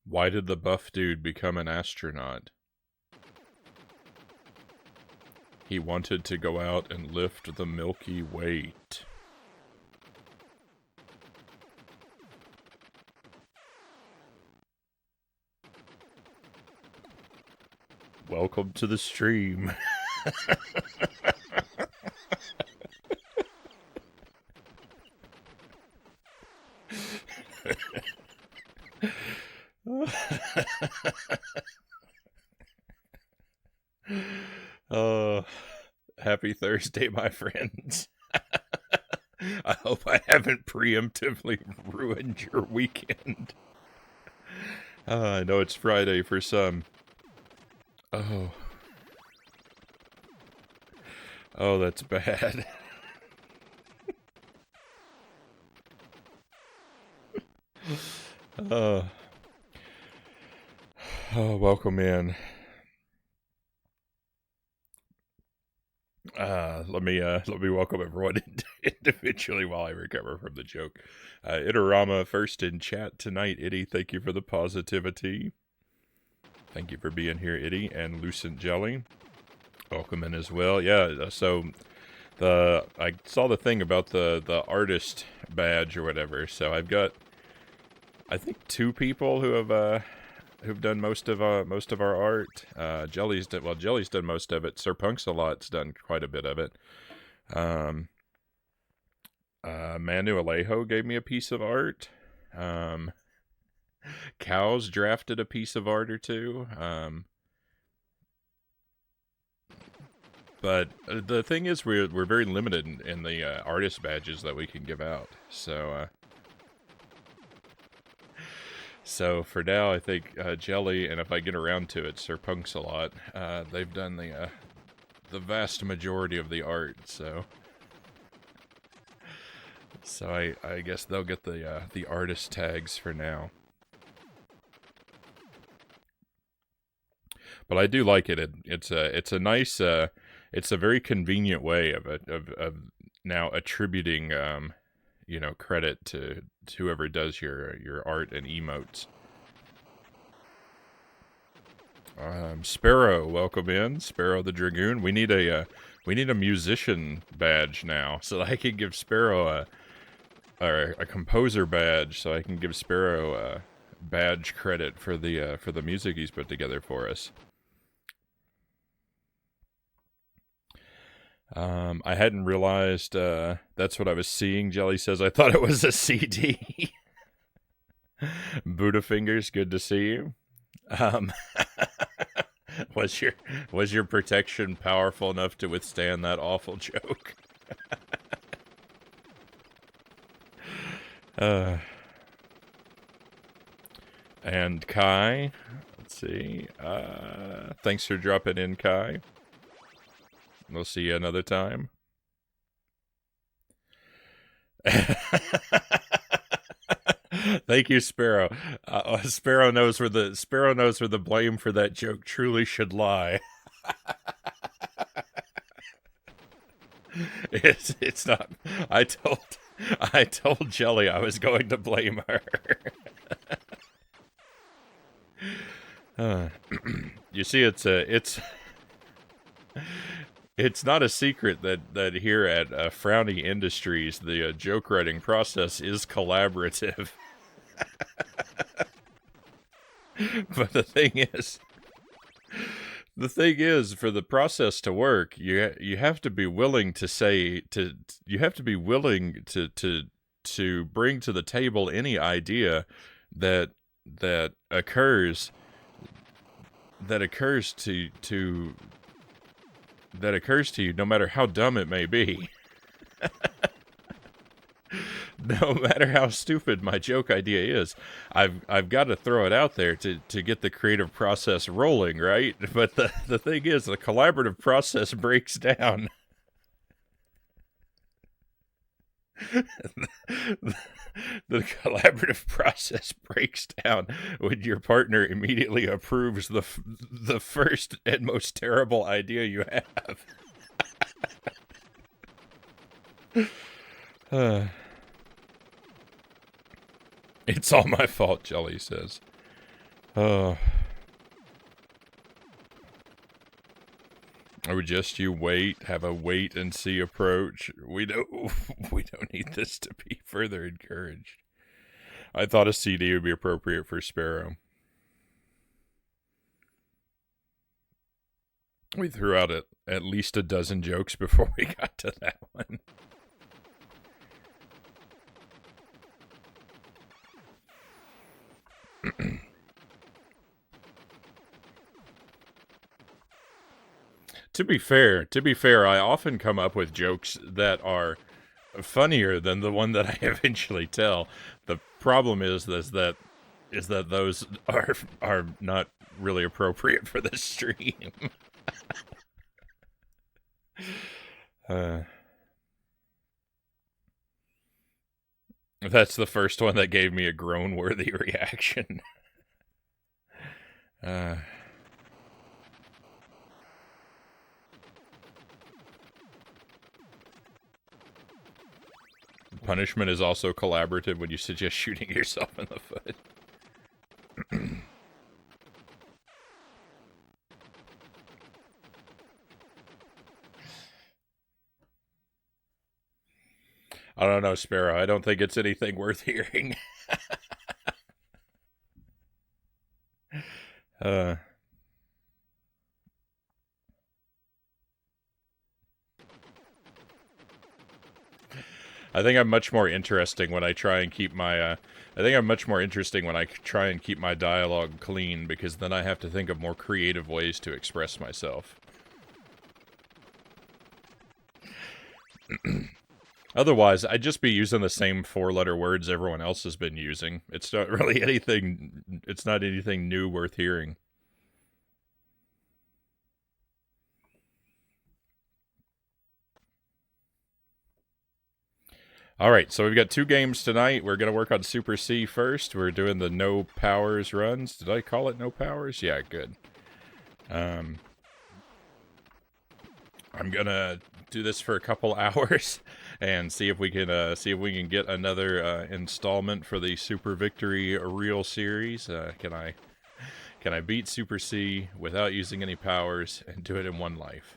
Why did the buff dude become an astronaut? He wanted to go out and lift the Milky Way. Welcome to the stream. Happy Thursday, my friends. I hope I haven't preemptively ruined your weekend. I know it's Friday for some. Oh. Oh, that's bad. Oh, welcome in. Let me welcome everyone individually while I recover from the joke. Itorama first in chat tonight. Itty, thank you for the positivity. Thank you for being here, Itty, and Lucent Jelly. Welcome in as well. Yeah, so I saw the thing about the artist badge or whatever. So I've got, I think, 2 people who've done most of our art. Jelly's done most of it. Sir Punks-a-Lot's done quite a bit of it. Manu Alejo gave me a piece of art. Cows drafted a piece of art or 2. But the thing is, we're very limited in the artist badges that we can give out. So for now, I think Jelly, and if I get around to it, Sir Punks-a-Lot, they've done the vast majority of the art. So I guess they'll get the artist tags for now. But I do like it. It's a nice, it's a very convenient way of now attributing credit to whoever does your art and emotes. Sparrow, welcome in. Sparrow the Dragoon. We need a musician badge now, so that I can give Sparrow a composer badge, so I can give Sparrow badge credit for the music he's put together for us. I hadn't realized that's what I was seeing. Jelly says, I thought it was a CD. Buddha Fingers, good to see you. Was your protection powerful enough to withstand that awful joke? And Kai, let's see. Thanks for dropping in, Kai. We'll see you another time. Thank you, Sparrow. Sparrow knows where the blame for that joke truly should lie. It's not. I told Jelly I was going to blame her. You see, it's not a secret that here at Frownie Industries, the joke writing process is collaborative. But the thing is, for the process to work, you have to be willing to bring to the table any idea that occurs to you, no matter how dumb it may be. No matter how stupid my joke idea is, I've got to throw it out there to get the creative process rolling, right? But the thing is, the collaborative process breaks down. The collaborative process breaks down when your partner immediately approves the first and most terrible idea you have. It's all my fault, Jelly says. Oh. Or just you wait, have a wait and see approach. We don't need this to be further encouraged. I thought a CD would be appropriate for Sparrow. We threw out at least a dozen jokes before we got to that one. To be fair, I often come up with jokes that are funnier than the one that I eventually tell. The problem is that those are not really appropriate for the stream. That's the first one that gave me a groan-worthy reaction. Punishment is also collaborative when you suggest shooting yourself in the foot. I don't know, Sparrow. I don't think it's anything worth hearing. I think I'm much more interesting when I try and keep my, I think I'm much more interesting when I try and keep my dialogue clean, because then I have to think of more creative ways to express myself. Otherwise, I'd just be using the same four-letter words everyone else has been using. It's not really anything, it's not anything new worth hearing. Alright, so we've got 2 games tonight. We're going to work on Super C first. We're doing the no powers runs. Did I call it no powers? Yeah, good. I'm going to do this for a couple hours and see if we can get another installment for the Super Victory Real Series. Can I beat Super C without using any powers and do it in one life?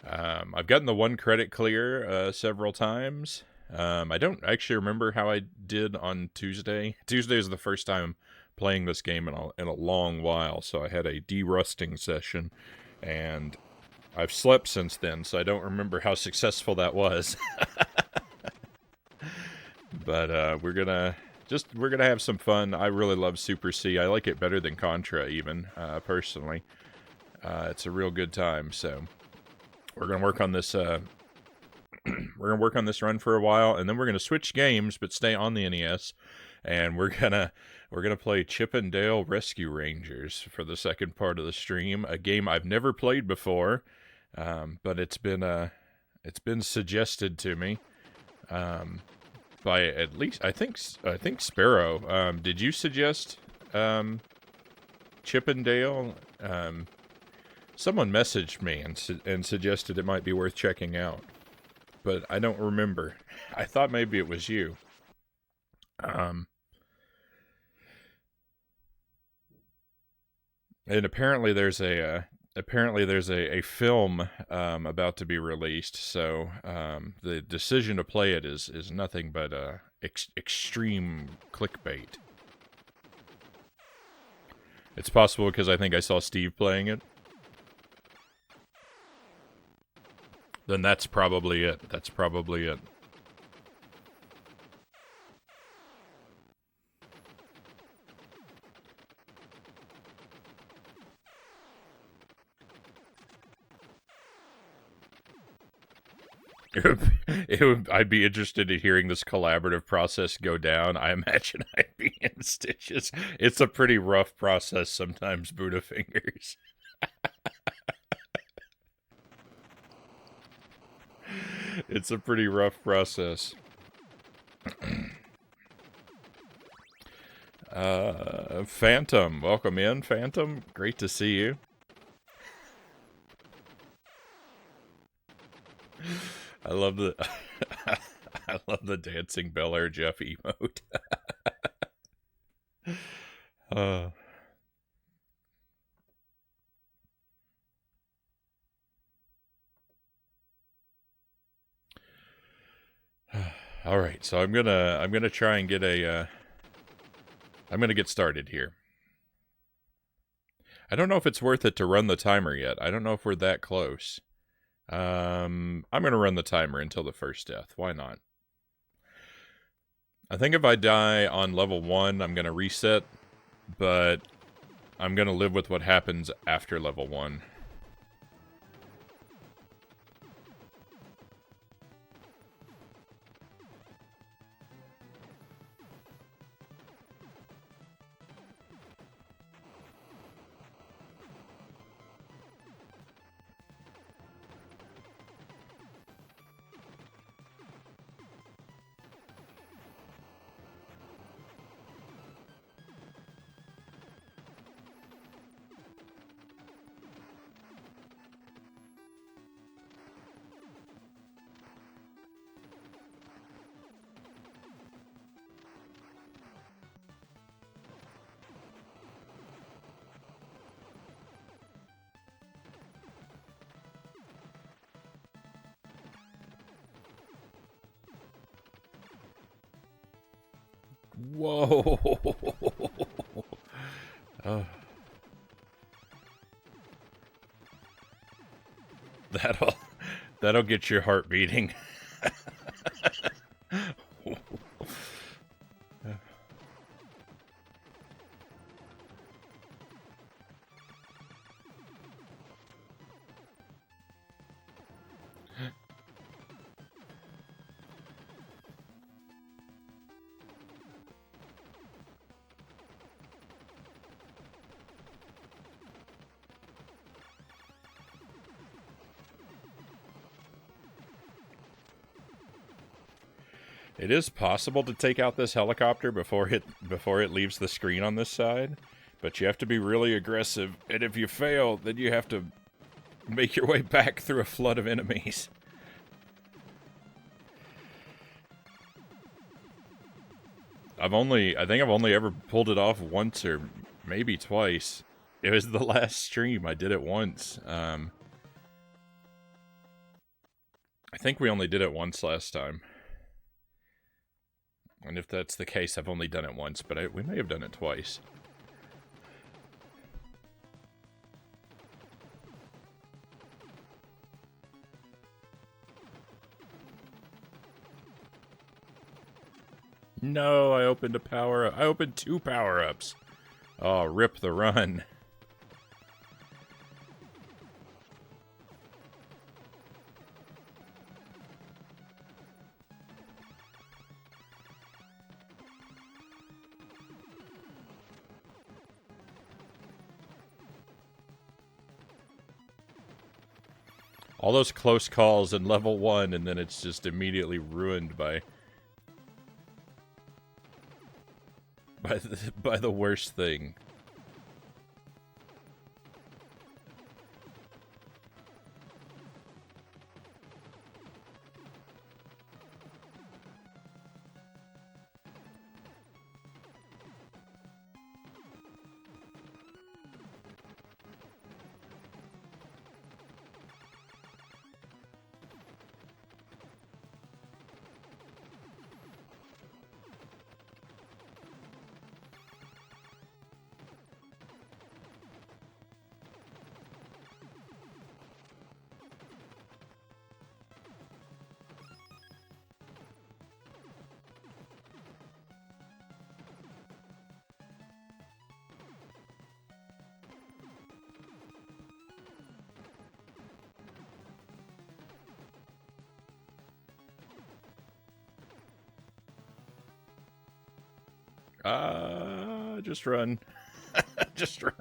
I've gotten the 1 credit clear several times. I don't actually remember how I did on Tuesday. Tuesday is the first time playing this game in a long while, so I had a de-rusting session, and I've slept since then, so I don't remember how successful that was. But we're gonna have some fun. I really love Super C. I like it better than Contra, even personally. It's a real good time. So we're gonna work on this. We're gonna work on this run for a while, and then we're gonna switch games, but stay on the NES, and we're gonna play Chip and Dale Rescue Rangers for the second part of the stream. A game I've never played before, but it's been suggested to me by at least I think Sparrow. Did you suggest Chip and Dale? Someone messaged me and suggested it might be worth checking out, but I don't remember. I thought maybe it was you. And apparently there's a film about to be released. So the decision to play it is nothing but extreme clickbait. It's possible because I think I saw Steve playing it. Then that's probably it. That's probably it. I'd be interested in hearing this collaborative process go down. I imagine I'd be in stitches. It's a pretty rough process sometimes, Buddha fingers. It's a pretty rough process. Phantom, welcome in, Phantom. Great to see you. I love the I love the dancing Bel Air Jeff emote. All right, so I'm gonna try and get a. I'm gonna get started here. I don't know if it's worth it to run the timer yet. I don't know if we're that close. I'm gonna run the timer until the first death. Why not? I think if I die on level 1, I'm gonna reset, but I'm gonna live with what happens after level 1. Whoa! Oh. That'll get your heart beating. It is possible to take out this helicopter before it leaves the screen on this side, but you have to be really aggressive, and if you fail, then you have to make your way back through a flood of enemies. I think I've only ever pulled it off once or maybe twice. It was the last stream. I did it once. I think we only did it once last time. And if that's the case, I've only done it once, but we may have done it twice. No, I opened a power-up. I opened 2 power-ups. Oh, rip the run. All those close calls in level 1, and then it's just immediately ruined by the worst thing. Just run. Just run.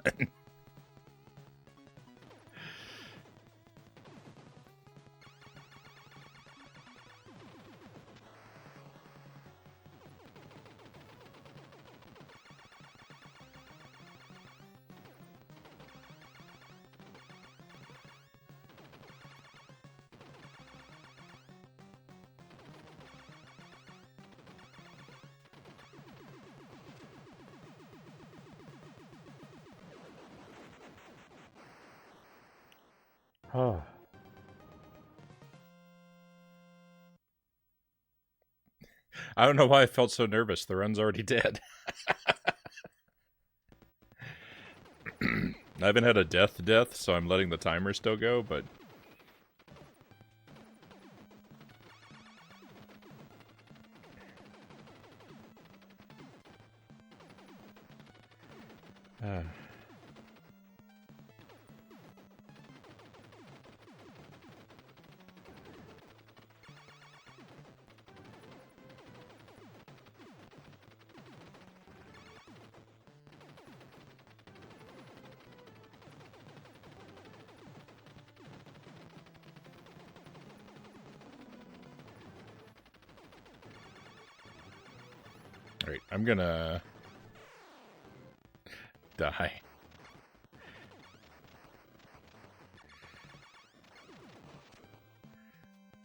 I don't know why I felt so nervous. The run's already dead. I haven't had a death, so I'm letting the timer still go, but... Alright, I'm gonna... die.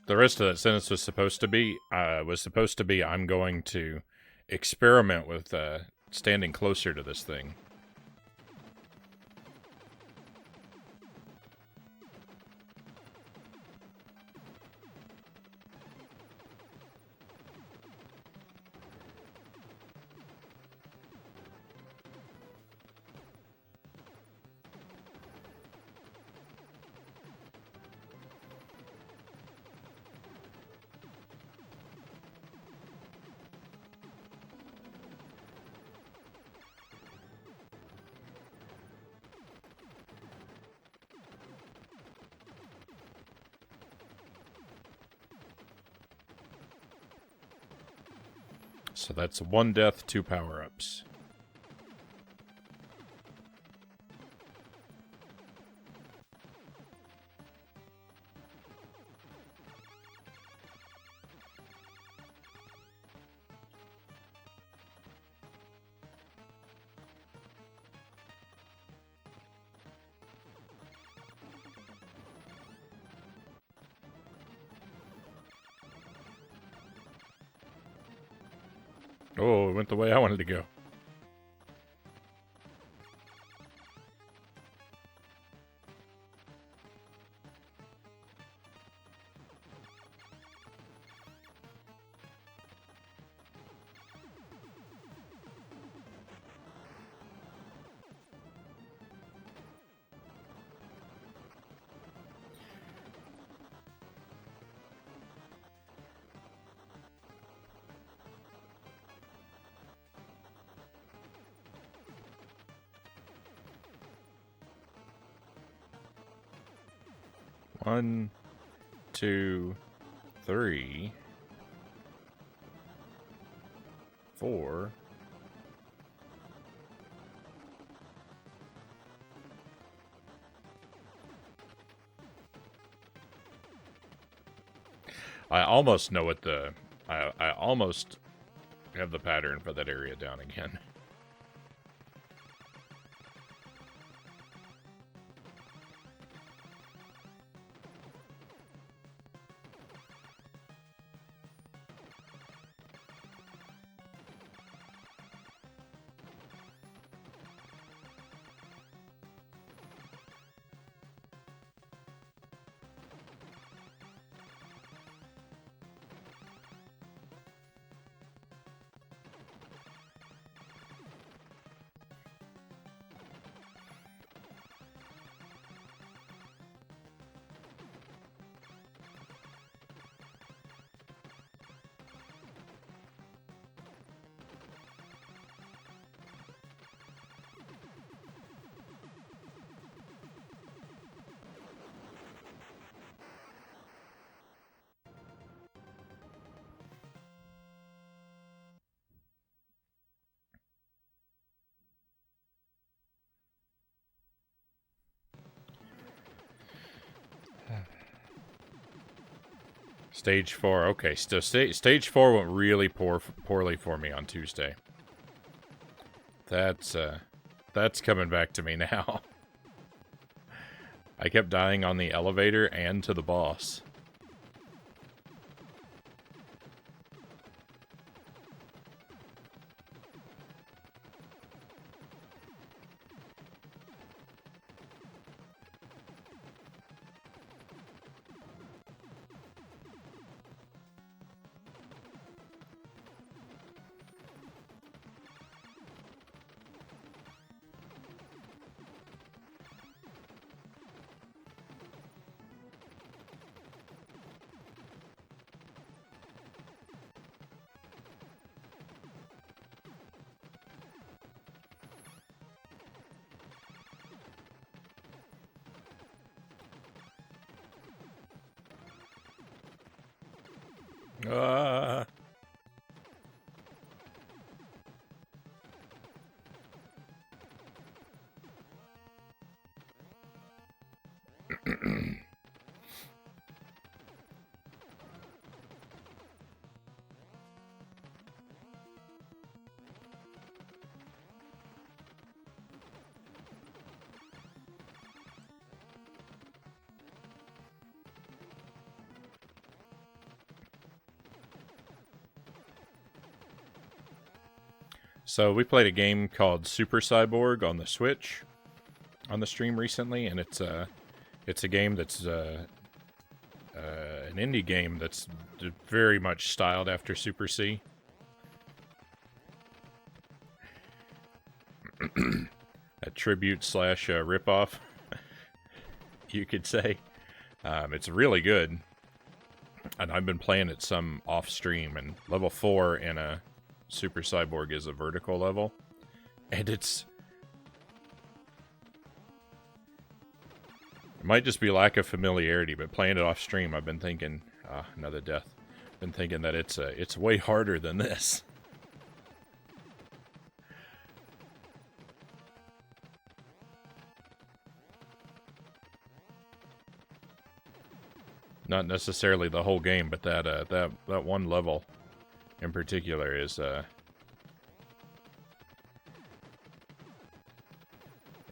The rest of that sentence was supposed to be, I'm going to experiment with standing closer to this thing. So that's 1 death, 2 power-ups. Oh, it went the way I wanted to go. One, 2, 3, 4. I almost know what the... I almost have the pattern for that area down again. Stage 4. Okay, so stage 4 went really poorly for me on Tuesday. That's coming back to me now. I kept dying on the elevator and to the boss. Ah. So we played a game called Super Cyborg on the Switch on the stream recently, and it's a game that's an indie game that's very much styled after Super C. A tribute slash ripoff, you could say. It's really good, and I've been playing it some off stream. And level 4 in a Super Cyborg is a vertical level, and it might just be lack of familiarity, but playing it off stream, I've been thinking, another death. Been thinking that it's way harder than this. Not necessarily the whole game, but that one level in particular is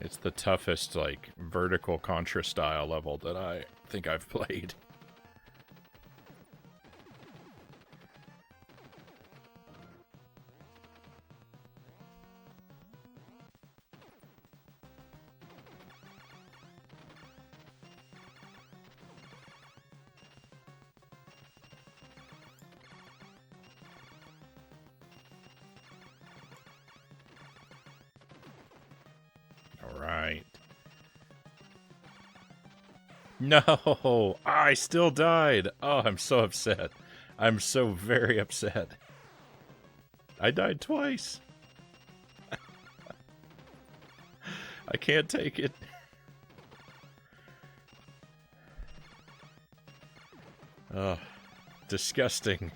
it's the toughest, like, vertical Contra style level that I think I've played. Alright. No! I still died! Oh, I'm so upset. I'm so very upset. I died twice. I can't take it. Oh, disgusting.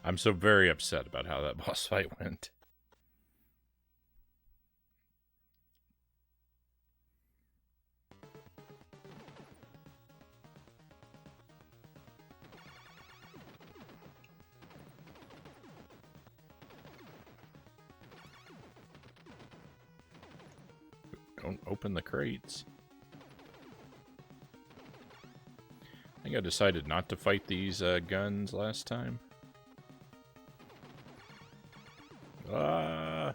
I'm so very upset about how that boss fight went. Don't open the crates. I think I decided not to fight these guns last time. Ah!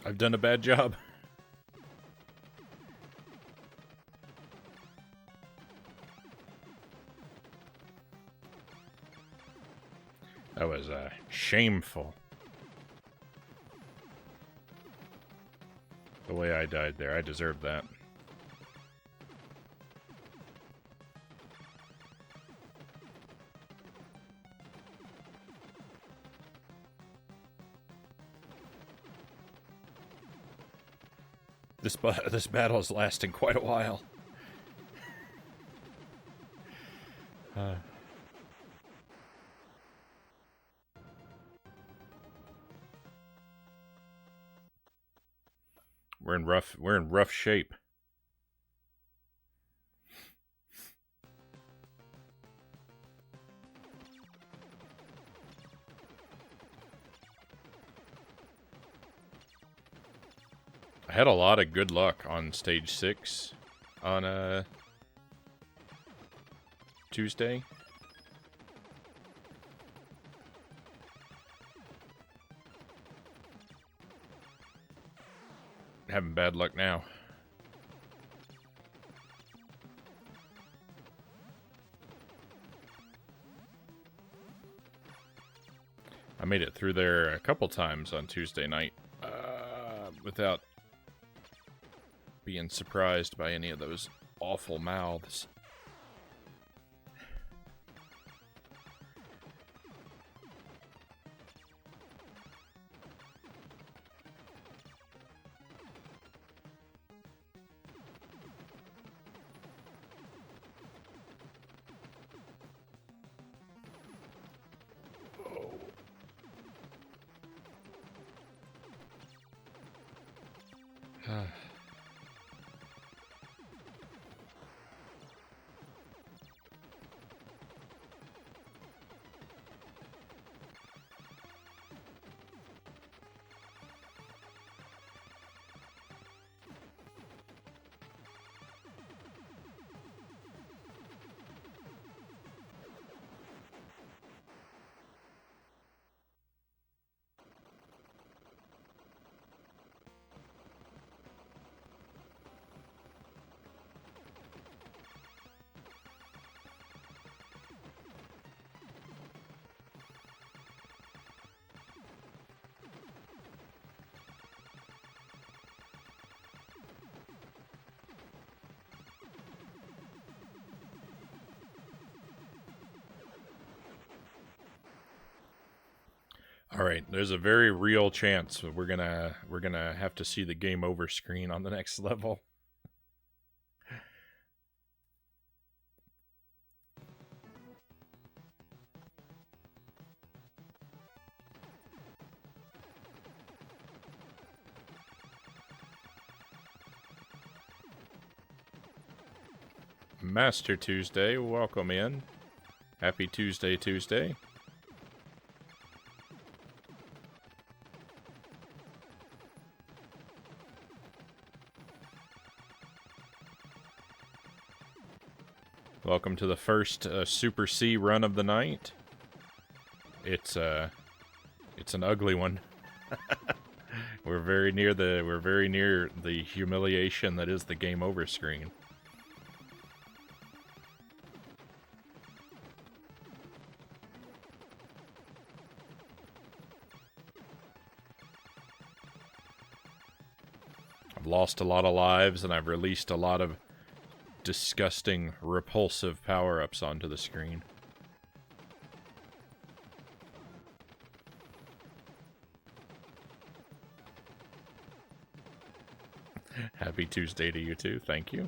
I've done a bad job. That was shameful. The way I died there, I deserved that. This battle is lasting quite a while. We're in rough shape. I had a lot of good luck on stage 6 on Tuesday. Having bad luck now. I made it through there a couple times on Tuesday night without being surprised by any of those awful mouths. All right, there's a very real chance we're gonna have to see the game over screen on the next level. Master Tuesday, welcome in. Happy Tuesday. Welcome to the first Super C run of the night. It's an ugly one. We're very near the humiliation that is the game over screen. I've lost a lot of lives and I've released a lot of disgusting, repulsive power-ups onto the screen. Happy Tuesday to you too, thank you.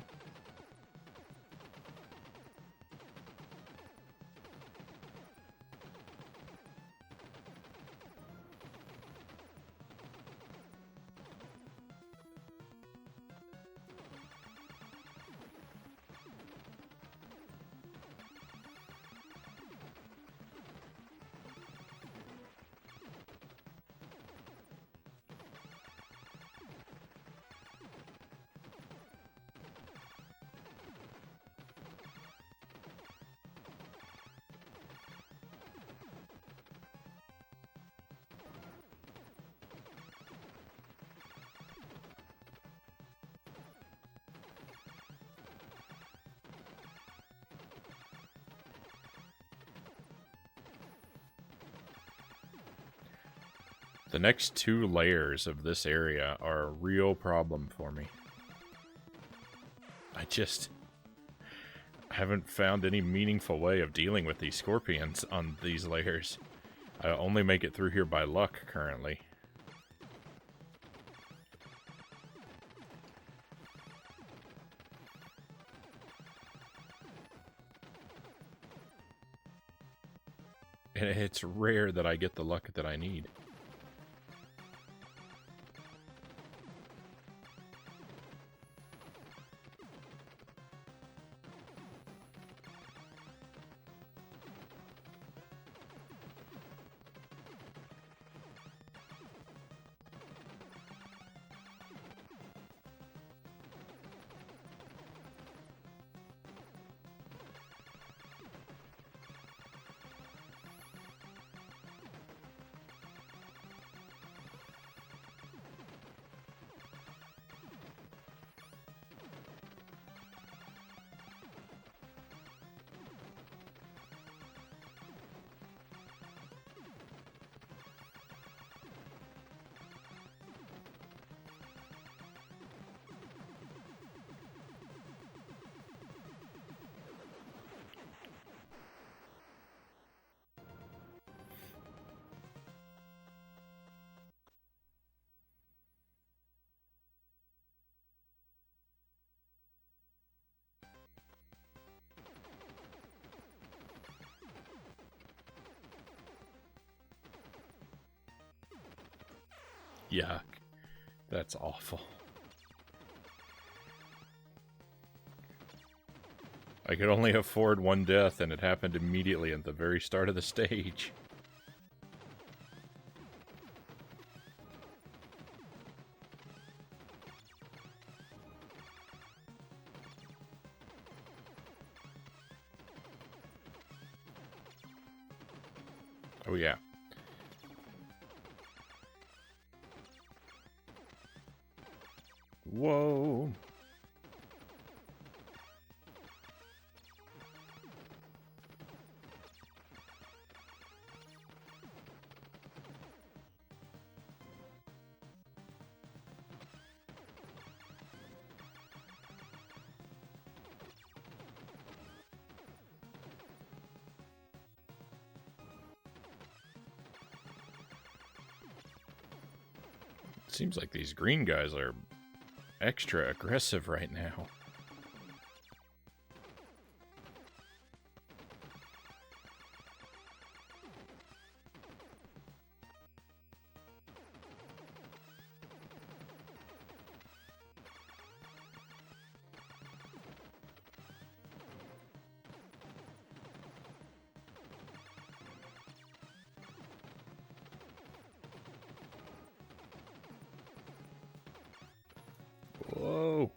The next 2 layers of this area are a real problem for me. I haven't found any meaningful way of dealing with these scorpions on these layers. I only make it through here by luck currently. And it's rare that I get the luck that I need. Yuck. That's awful. I could only afford 1 death, and it happened immediately at the very start of the stage. Oh yeah. Whoa. Seems like these green guys are extra aggressive right now. Whoa.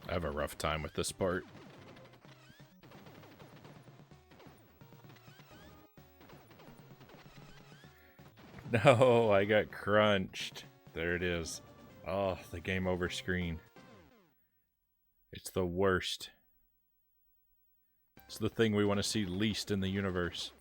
I have a rough time with this part. No, I got crunched. There it is. Oh, the game over screen. It's the worst. It's the thing we want to see least in the universe.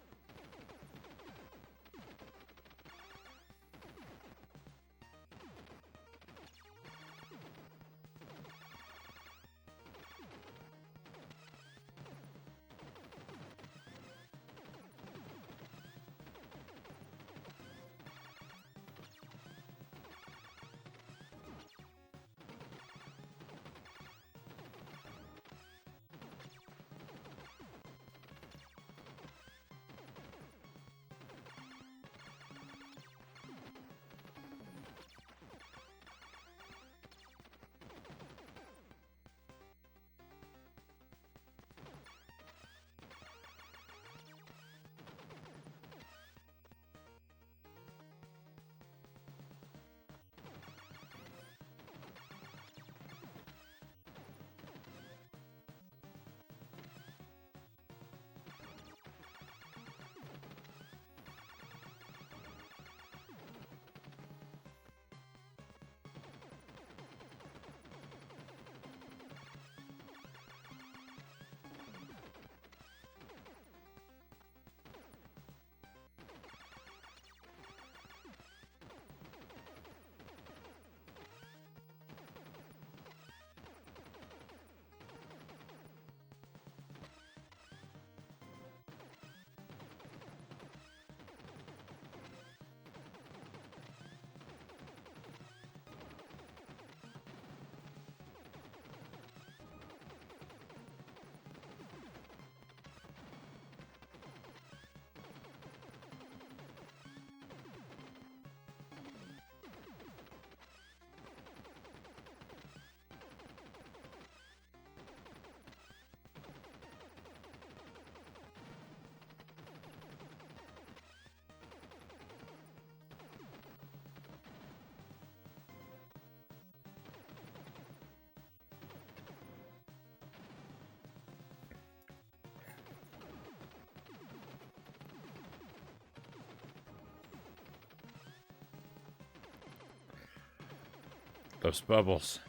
Those bubbles.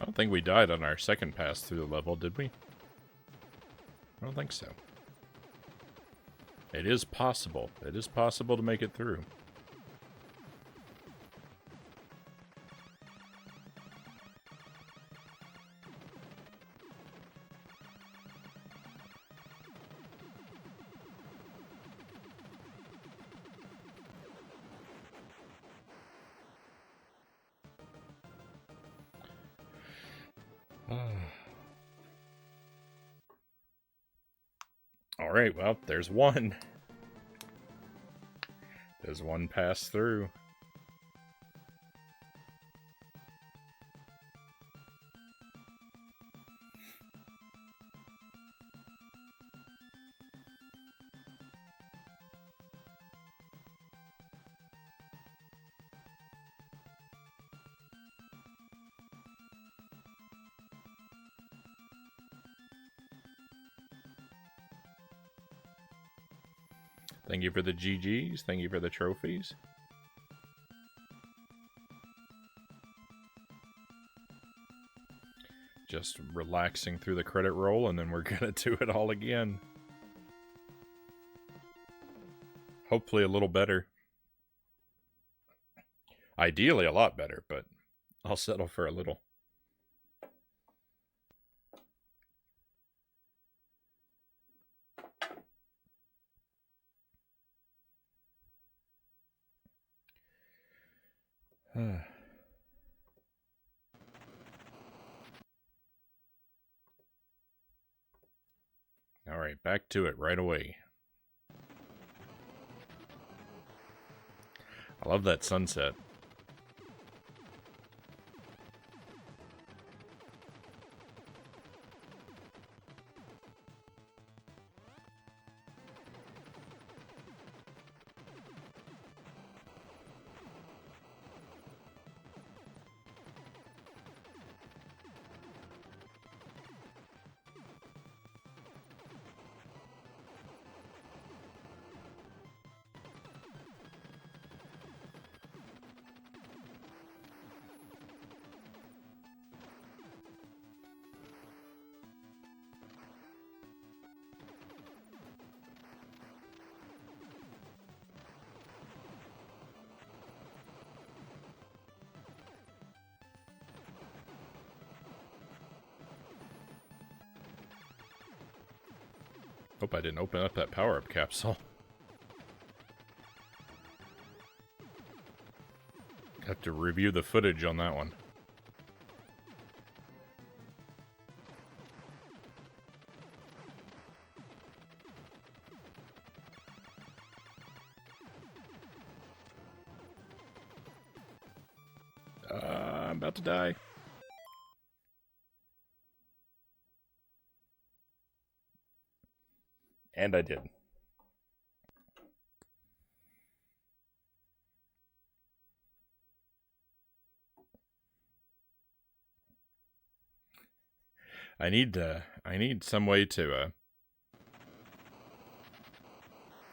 I don't think we died on our second pass through the level, did we? I don't think so. It is possible. It is possible to make it through. Alright, well, there's one. There's one pass through. Thank you for the GGs. Thank you for the trophies. Just relaxing through the credit roll, and then we're gonna do it all again. Hopefully a little better. Ideally a lot better, but I'll settle for a little. Alright, back to it right away. I love that sunset. Hope I didn't open up that power-up capsule. Have to review the footage on that one. I'm about to die. And I did. I need some way to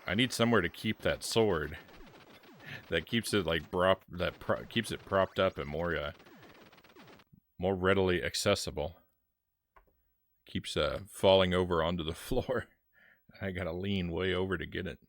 I need somewhere to keep that sword that keeps it like keeps it propped up and more readily accessible. Keeps falling over onto the floor. I gotta lean way over to get it.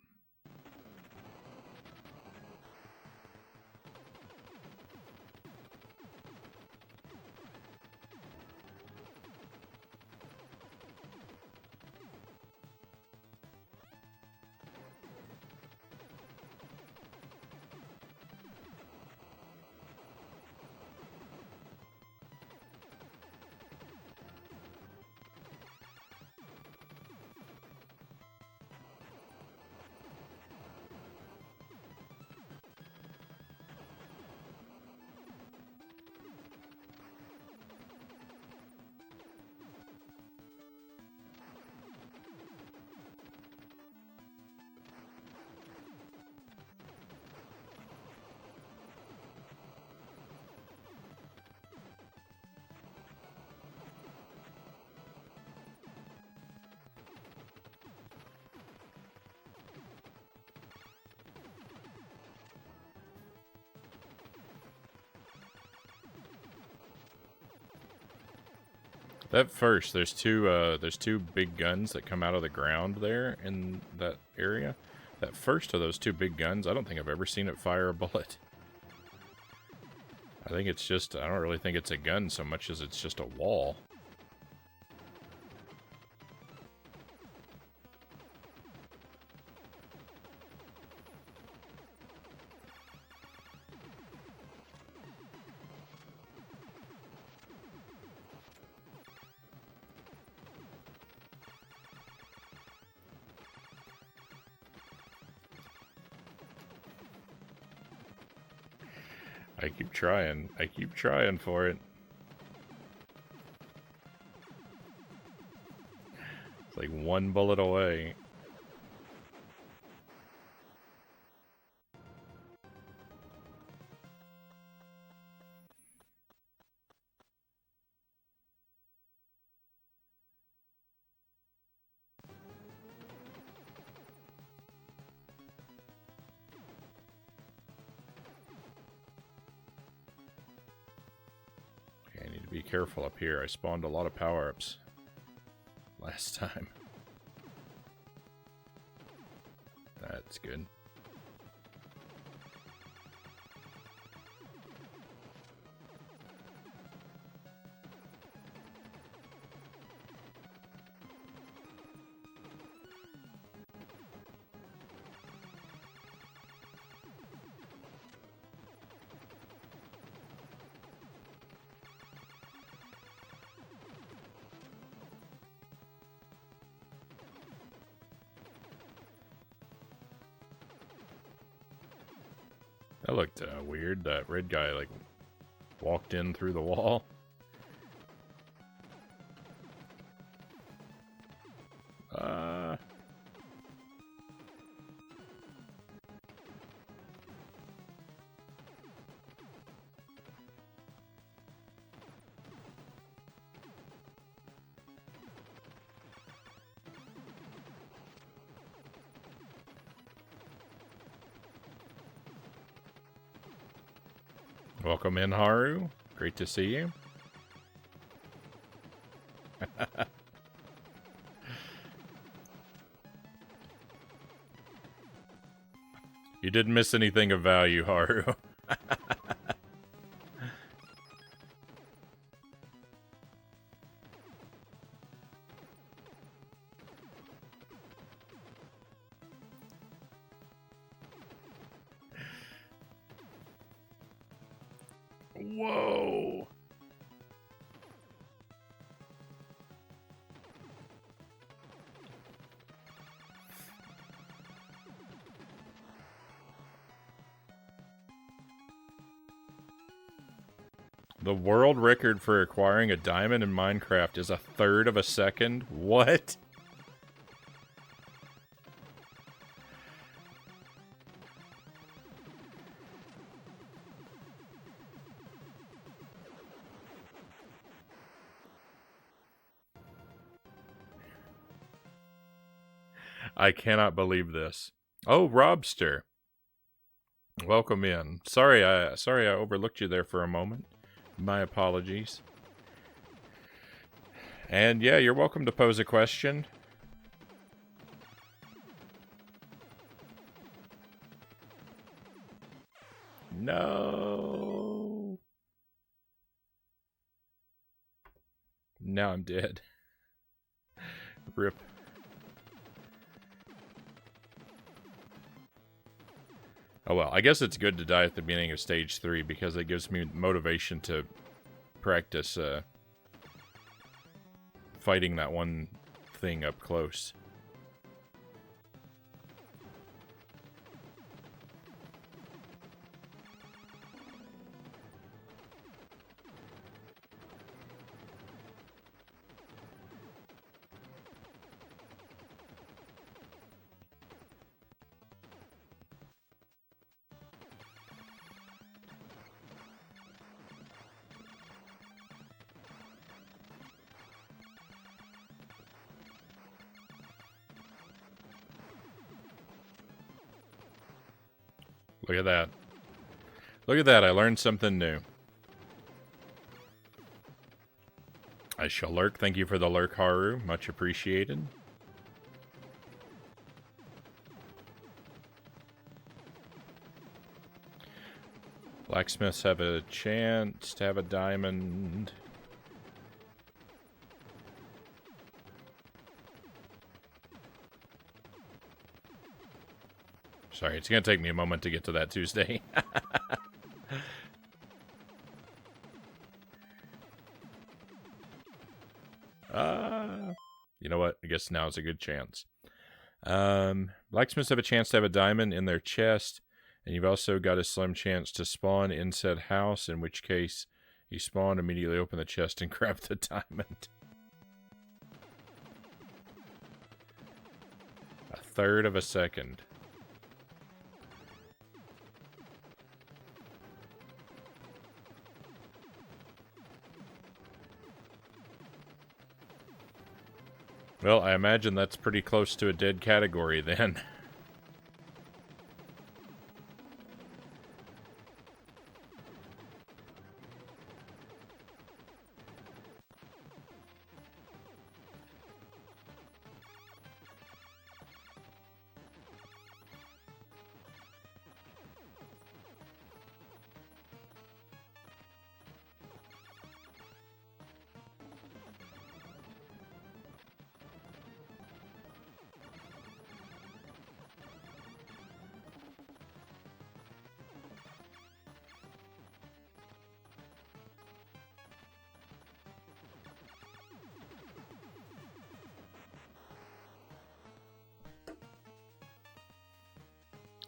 That first, there's two big guns that come out of the ground there in that area. That first of those two big guns, I don't think I've ever seen it fire a bullet. I think it's just, I don't really think it's a gun so much as it's just a wall. I keep trying. I keep trying for it. It's like one bullet away. Okay, I need to be careful up here. I spawned a lot of power-ups last time. That's good. That looked weird. That red guy, like, walked in through the wall. Welcome in, Haru. Great to see you. You didn't miss anything of value, Haru. Whoa. The world record for acquiring a diamond in Minecraft is 1/3 of a second? What? I cannot believe this. Oh, Robster. Welcome in. Sorry I overlooked you there for a moment. My apologies. And yeah, you're welcome to pose a question. No. Now I'm dead. Rip. Oh well, I guess it's good to die at the beginning of stage 3 because it gives me motivation to practice fighting that one thing up close. Look at that. Look at that, I learned something new. I Militia Lurk, thank you for the lurk, Haru. Much appreciated. Blacksmiths have a chance to have a diamond. Sorry, it's going to take me a moment to get to that Tuesday. You know what? I guess now is a good chance. Blacksmiths have a chance to have a diamond in their chest, and you've also got a slim chance to spawn in said house, in which case you spawn, immediately open the chest, and grab the diamond. A third of a second. Well, I imagine that's pretty close to a dead category then.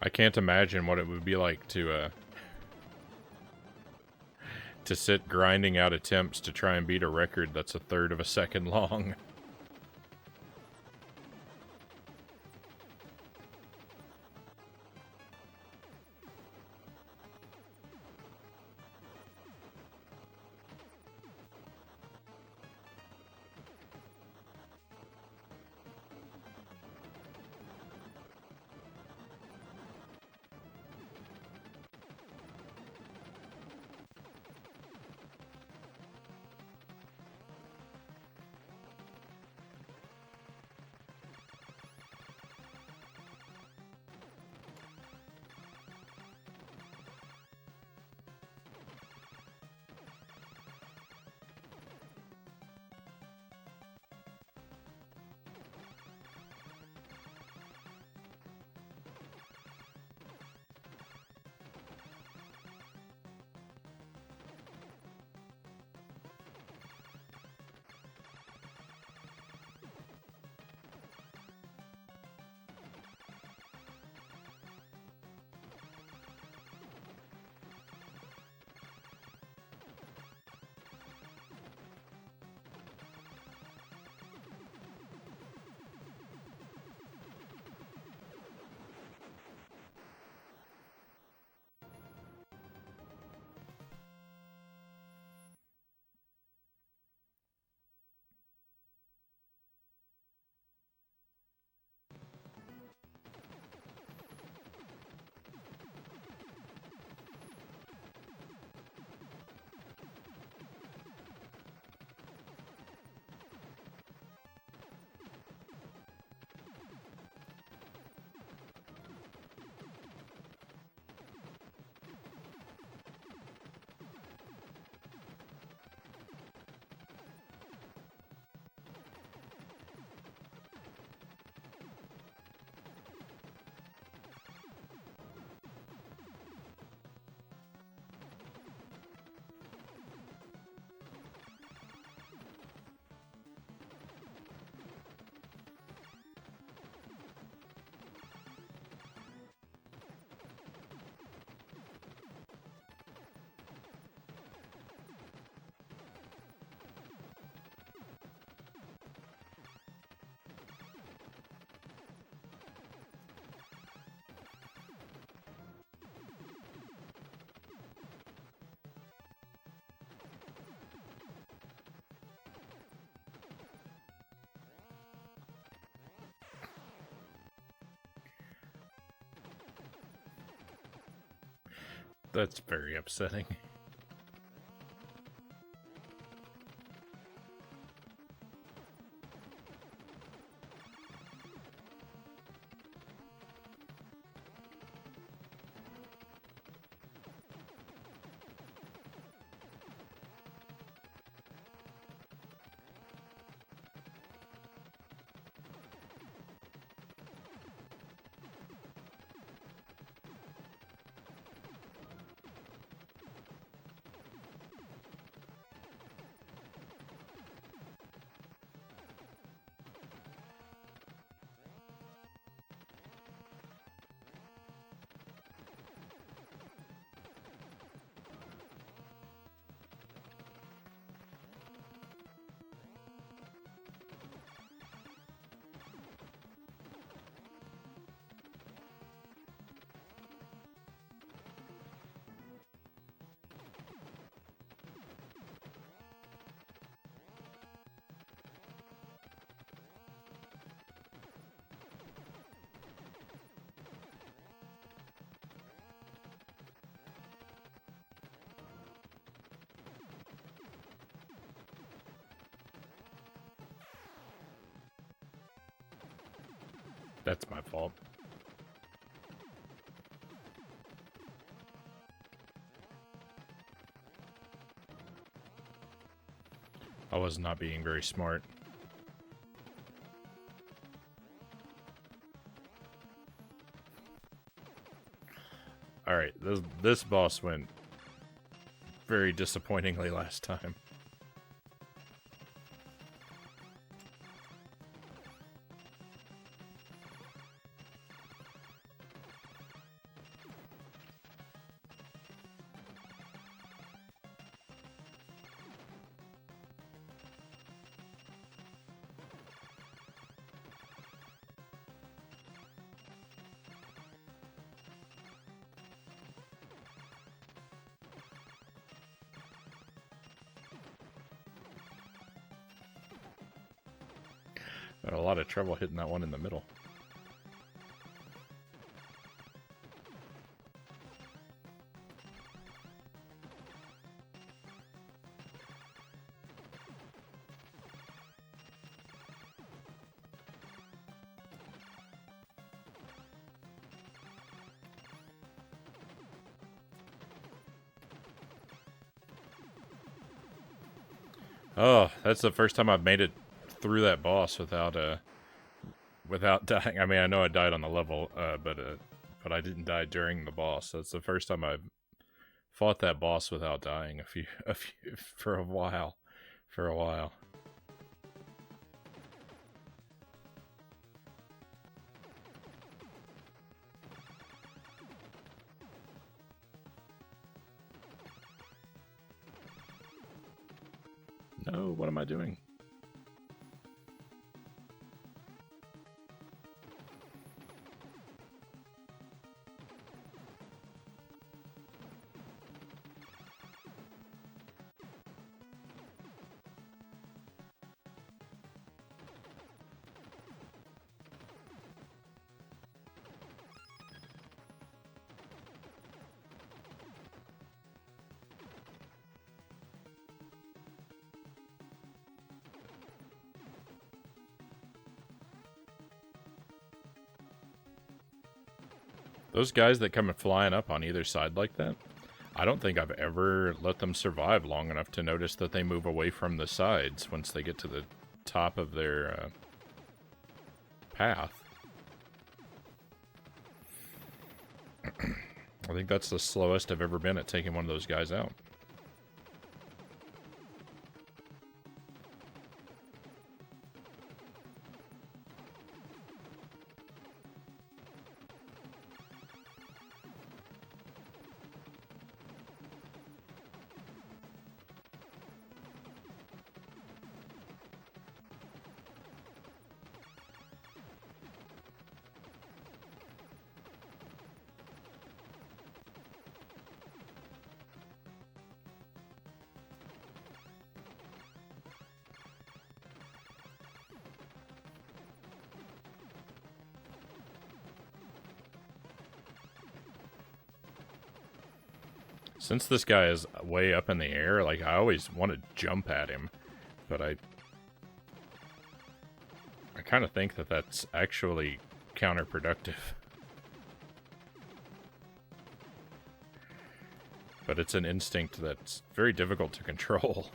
I can't imagine what it would be like to sit grinding out attempts to try and beat a record that's a third of a second long. That's very upsetting. That's my fault. I was not being very smart. Alright, this boss went very disappointingly last time. Had a lot of trouble hitting that one in the middle. Oh, that's the first time I've made it through that boss without dying. I mean, I know I died on the level, but I didn't die during the boss. That's the first time I've fought that boss without dying for a while. No, what am I doing? Those guys that come flying up on either side like that, I don't think I've ever let them survive long enough to notice that they move away from the sides once they get to the top of their path. I think that's the slowest I've ever been at taking one of those guys out. Since this guy is way up in the air, like, I always want to jump at him, but I kind of think that that's actually counterproductive. But it's an instinct that's very difficult to control.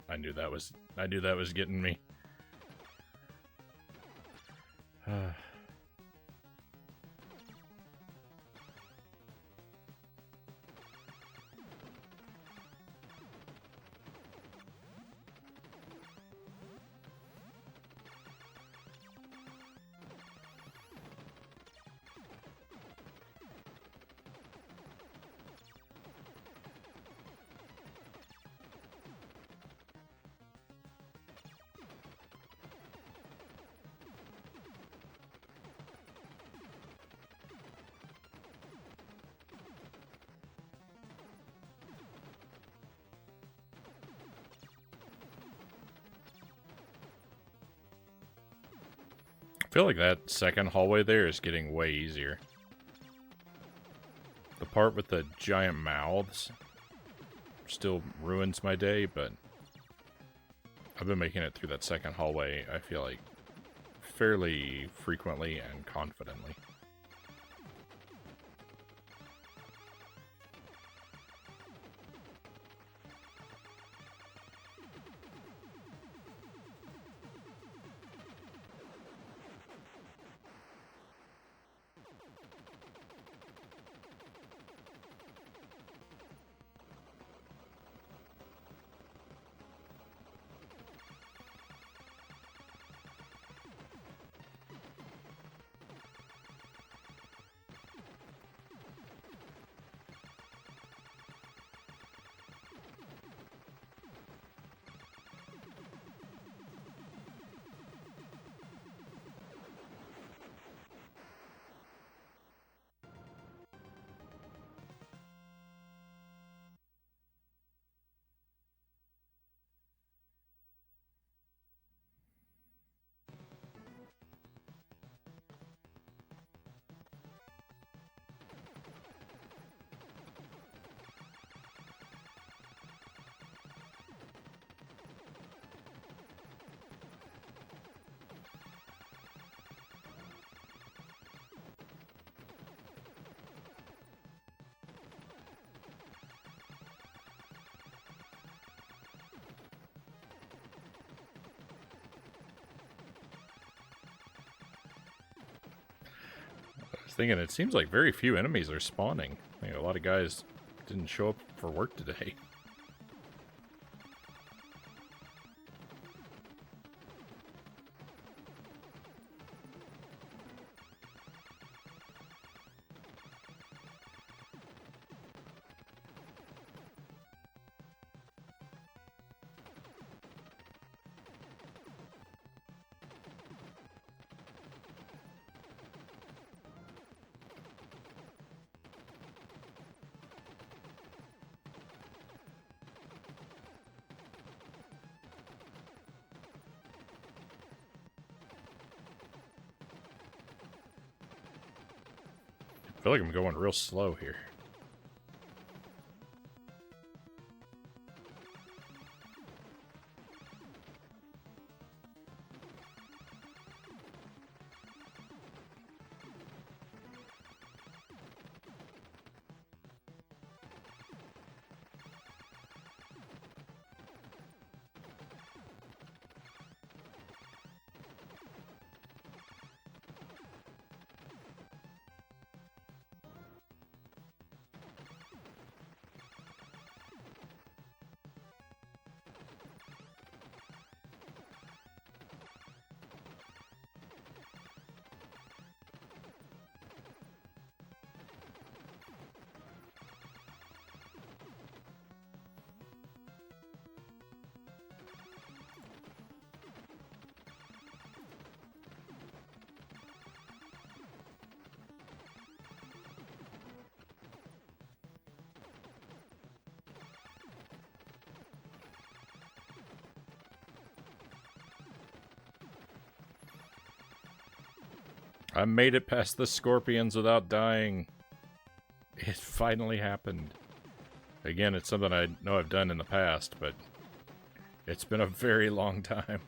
I knew that was getting me. feel like that second hallway there is getting way easier. The part with the giant mouths still ruins my day, but I've been making it through that second hallway, I feel like, fairly frequently and confidently. Thinking it seems like very few enemies are spawning. I mean, a lot of guys didn't show up for work today. I feel like I'm going real slow here. I made it past the scorpions without dying. It finally happened. Again, it's something I know I've done in the past, but it's been a very long time.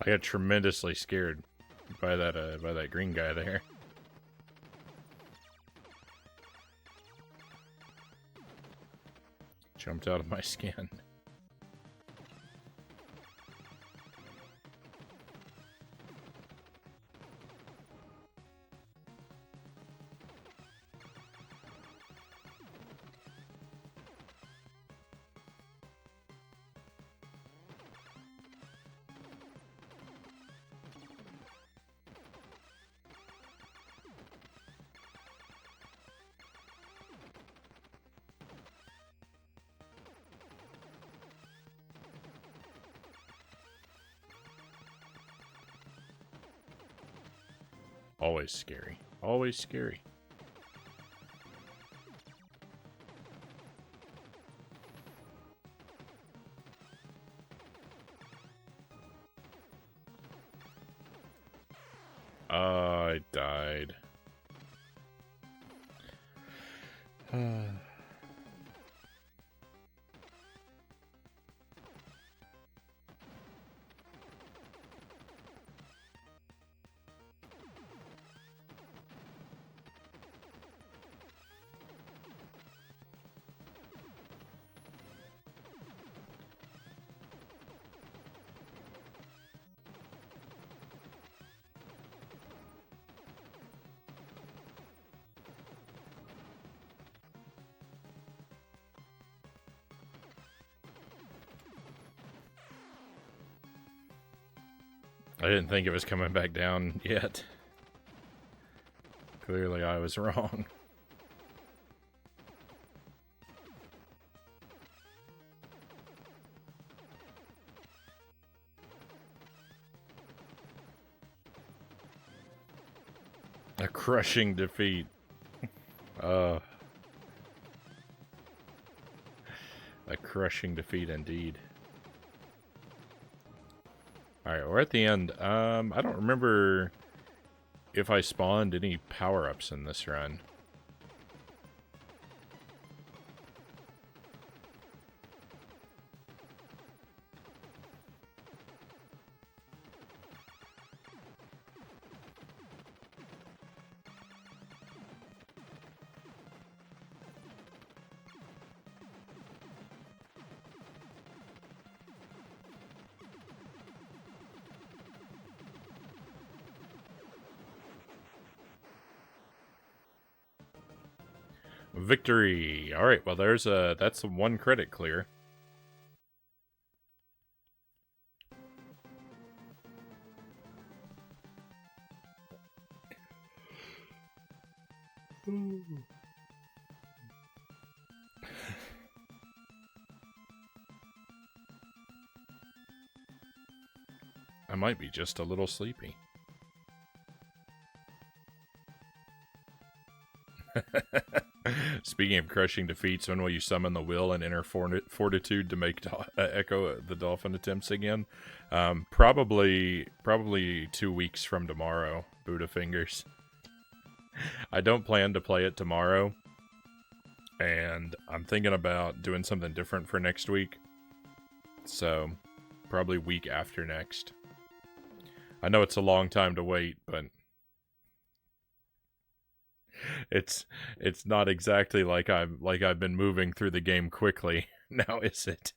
I got tremendously scared by that green guy there. Jumped out of my skin. Always scary. Always scary. I died. I didn't think it was coming back down yet. Clearly I was wrong. A crushing defeat. A crushing defeat indeed. Alright, we're at the end. I don't remember if I spawned any power-ups in this run. Victory! Alright, well that's one credit clear. I might be just a little sleepy. Speaking of crushing defeats, when will you summon the will and inner fortitude to make echo the dolphin attempts again? Probably 2 weeks from tomorrow, Buddha Fingers. I don't plan to play it tomorrow, and I'm thinking about doing something different for next week. So, probably week after next. I know it's a long time to wait, but it's not exactly like I've been moving through the game quickly now, is it?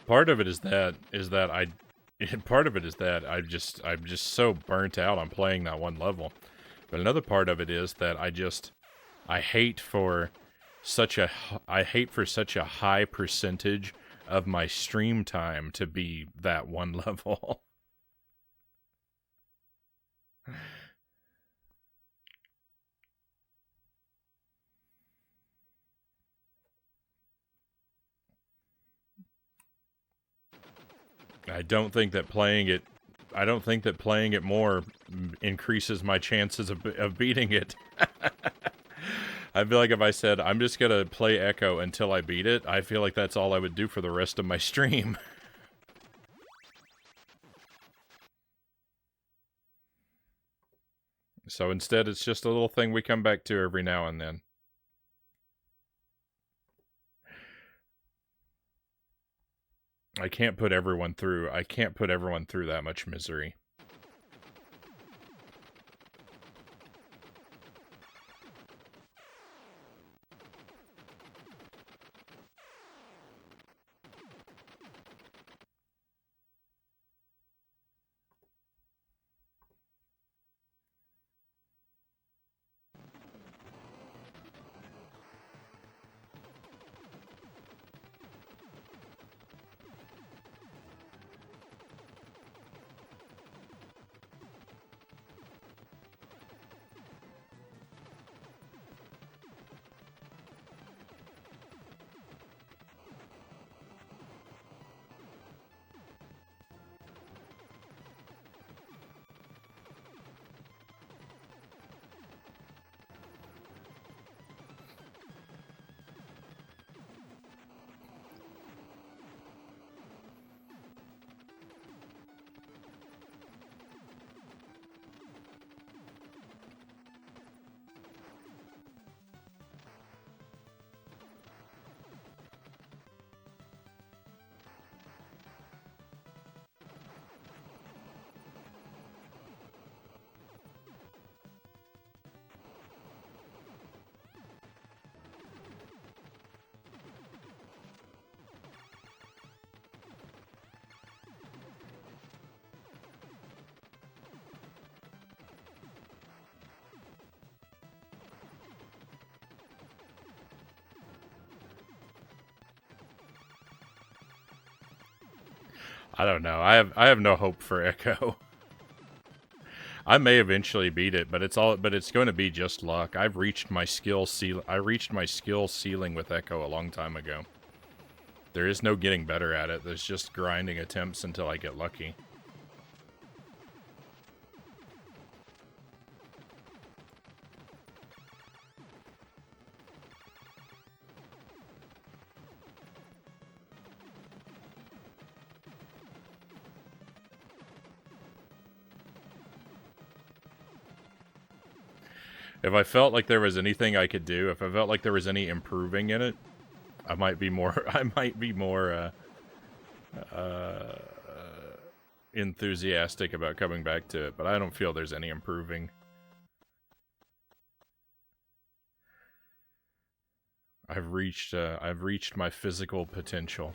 Part of it is that part of it is that I'm just so burnt out on playing that one level. But another part of it is that I hate for such a high percentage of my stream time to be that one level. I don't think that playing it more increases my chances of beating it. I feel like if I said, I'm just gonna play Echo until I beat it, I feel like that's all I would do for the rest of my stream. So instead, it's just a little thing we come back to every now and then. I can't put everyone through that much misery. I don't know. I have no hope for Echo. I may eventually beat it, but it's going to be just luck. I reached my skill ceiling with Echo a long time ago. There is no getting better at it. There's just grinding attempts until I get lucky. If I felt like there was anything I could do, if I felt like there was any improving in it, I might be more enthusiastic about coming back to it, but I don't feel there's any improving. I've reached my physical potential.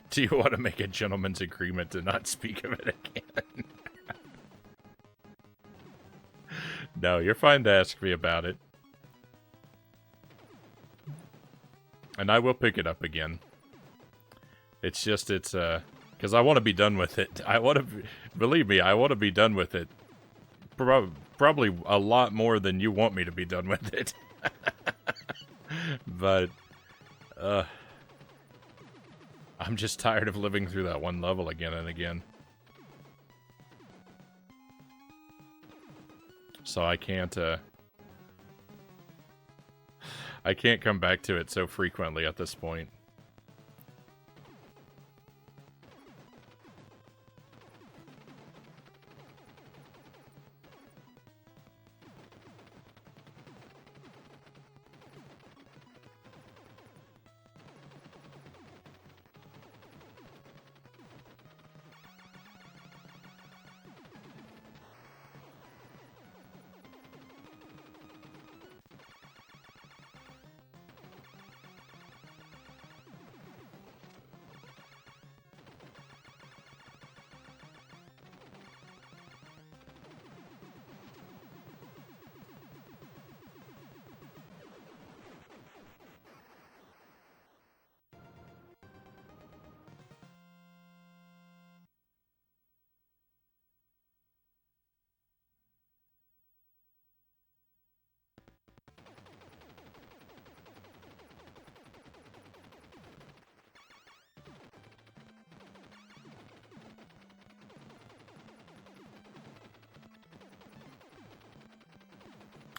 Do you want to make a gentleman's agreement to not speak of it again? No, you're fine to ask me about it. And I will pick it up again. It's just, because I want to be done with it. Believe me, I want to be done with it. Probably a lot more than you want me to be done with it. But, I'm just tired of living through that one level again and again. So I can't come back to it so frequently at this point.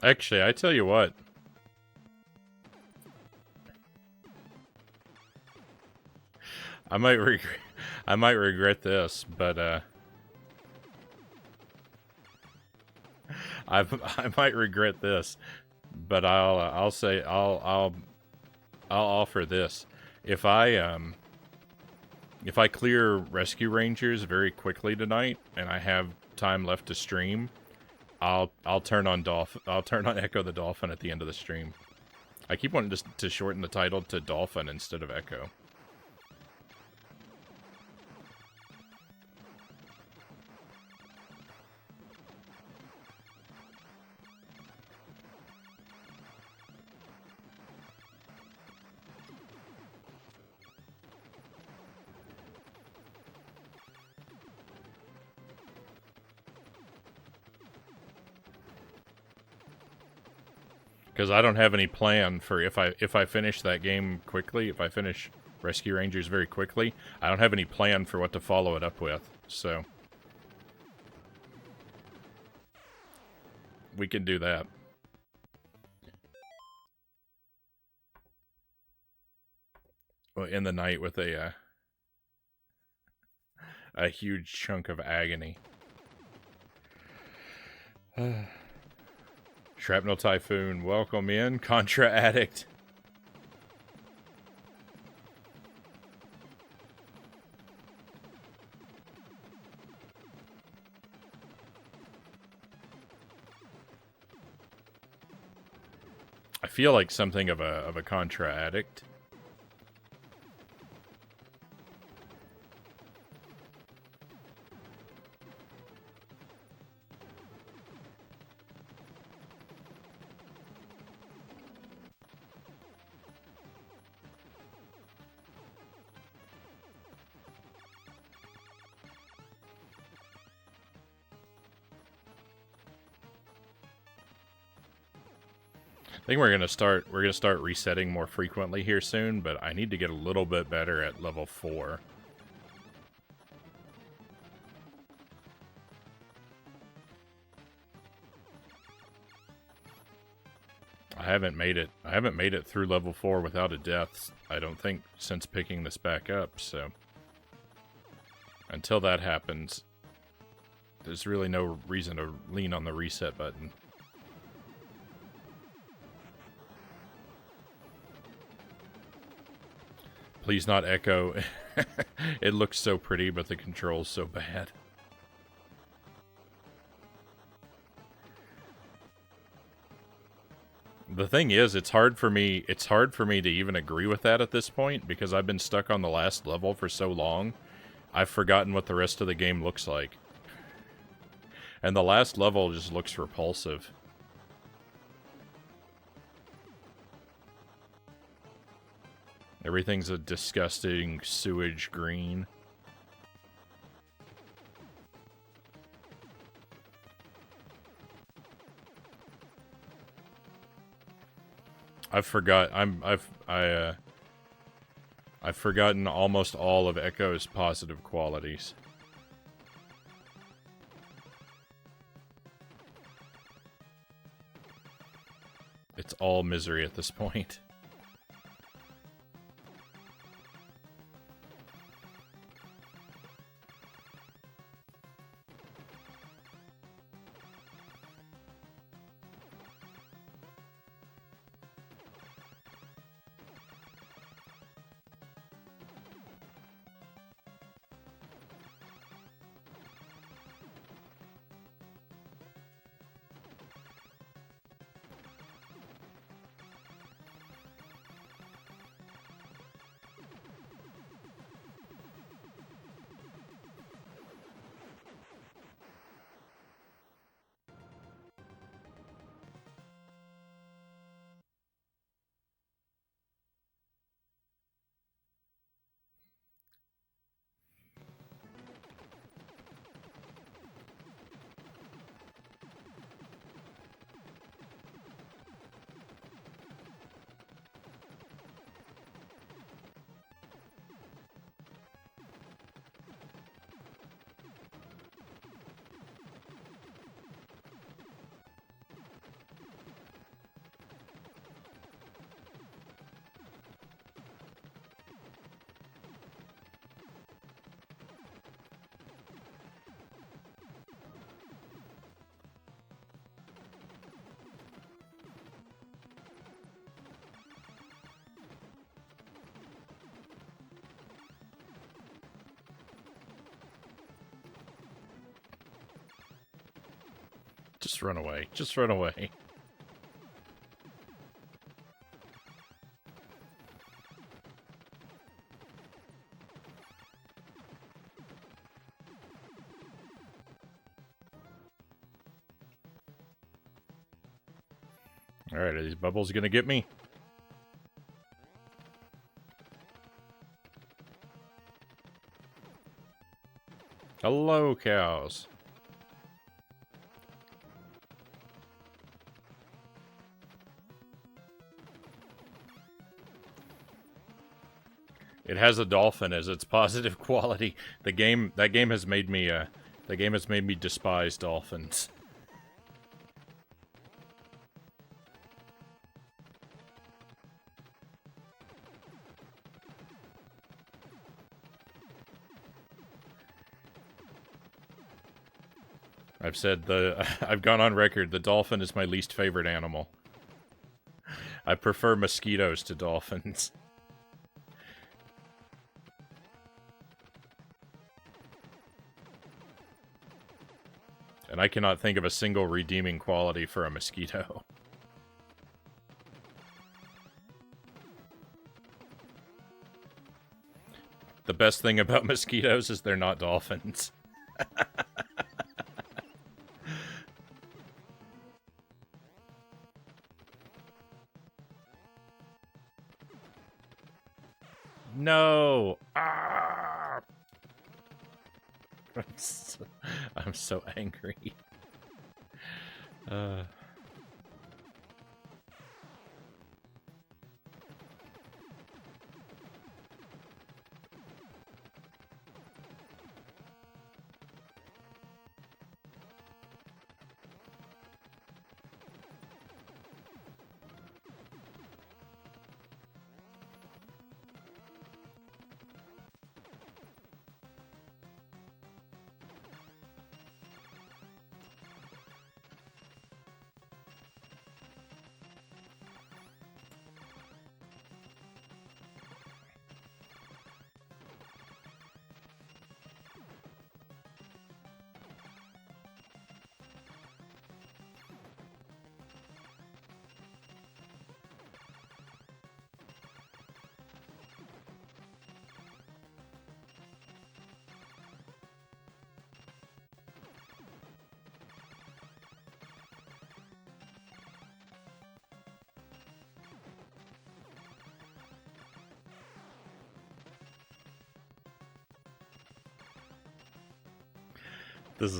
Actually, I tell you what. I might regret this, but I might regret this, but I'll offer this. If I clear Rescue Rangers very quickly tonight and I have time left to stream, I'll turn on Echo the Dolphin at the end of the stream. I keep wanting to shorten the title to Dolphin instead of Echo. Because I don't have any plan for if I finish that game quickly, if I finish Rescue Rangers very quickly, I don't have any plan for what to follow it up with, so we can do that. Well, in the night with a huge chunk of agony. Shrapnel Typhoon, welcome in. Contra Addict. I feel like something of a Contra Addict. I think we're gonna start resetting more frequently here soon, but I need to get a little bit better at level 4. I haven't made it through level 4 without a death, I don't think, since picking this back up, so until that happens, there's really no reason to lean on the reset button. Please not Echo. It looks so pretty, but the control's so bad. The thing is, it's hard for me to even agree with that at this point, because I've been stuck on the last level for so long, I've forgotten what the rest of the game looks like. And the last level just looks repulsive. Everything's a disgusting sewage green. I've forgotten almost all of Echo's positive qualities. It's all misery at this point. Just run away. Just run away. Alright, are these bubbles gonna get me? Hello, cows. It has a dolphin as its positive quality. That game has made me despise dolphins. I've gone on record, the dolphin is my least favorite animal. I prefer mosquitoes to dolphins. And I cannot think of a single redeeming quality for a mosquito. The best thing about mosquitoes is they're not dolphins. No! Ah! I'm so angry. This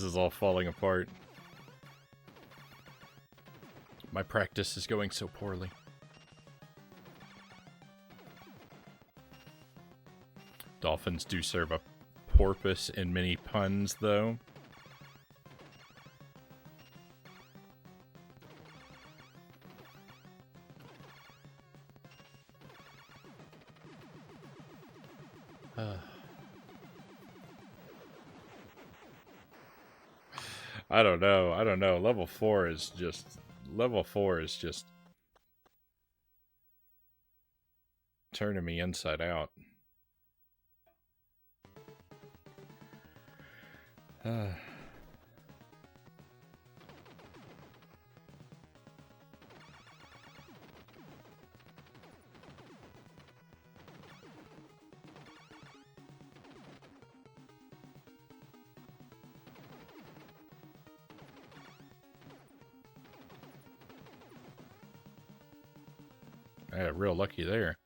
is all falling apart. My practice is going so poorly. Dolphins do serve a purpose in many puns, though. I don't know. Level 4 is just turning me inside out. I got real lucky there.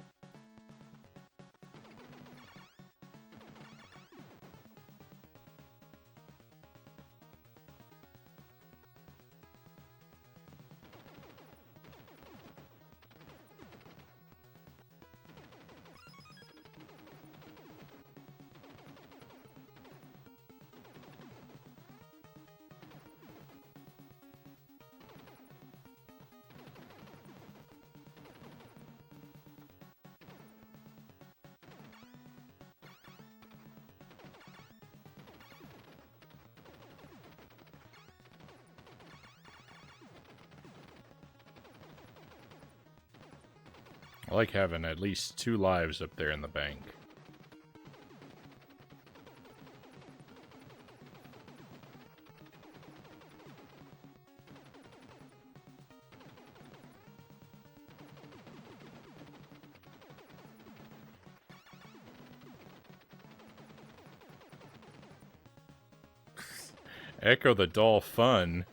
I like having at least 2 lives up there in the bank. Echo the Doll fun.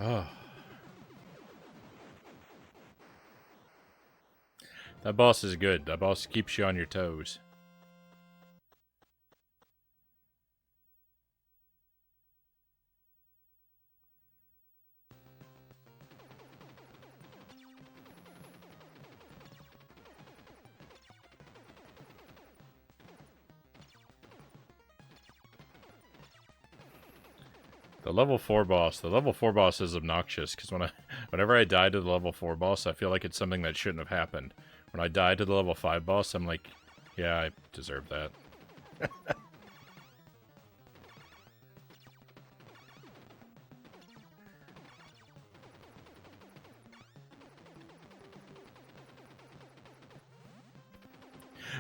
Oh. That boss is good. That boss keeps you on your toes. The level 4 boss. The level 4 boss is obnoxious, because whenever I die to the level 4 boss, I feel like it's something that shouldn't have happened. When I die to the level 5 boss, I'm like, yeah, I deserve that.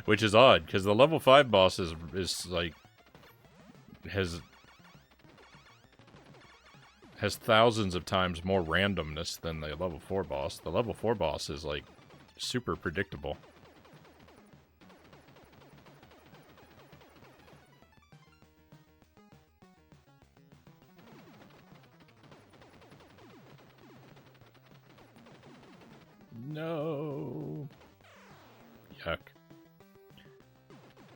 Which is odd, because the level 5 boss is like... has thousands of times more randomness than the level 4 boss. The level 4 boss is, like, super predictable. No. Yuck.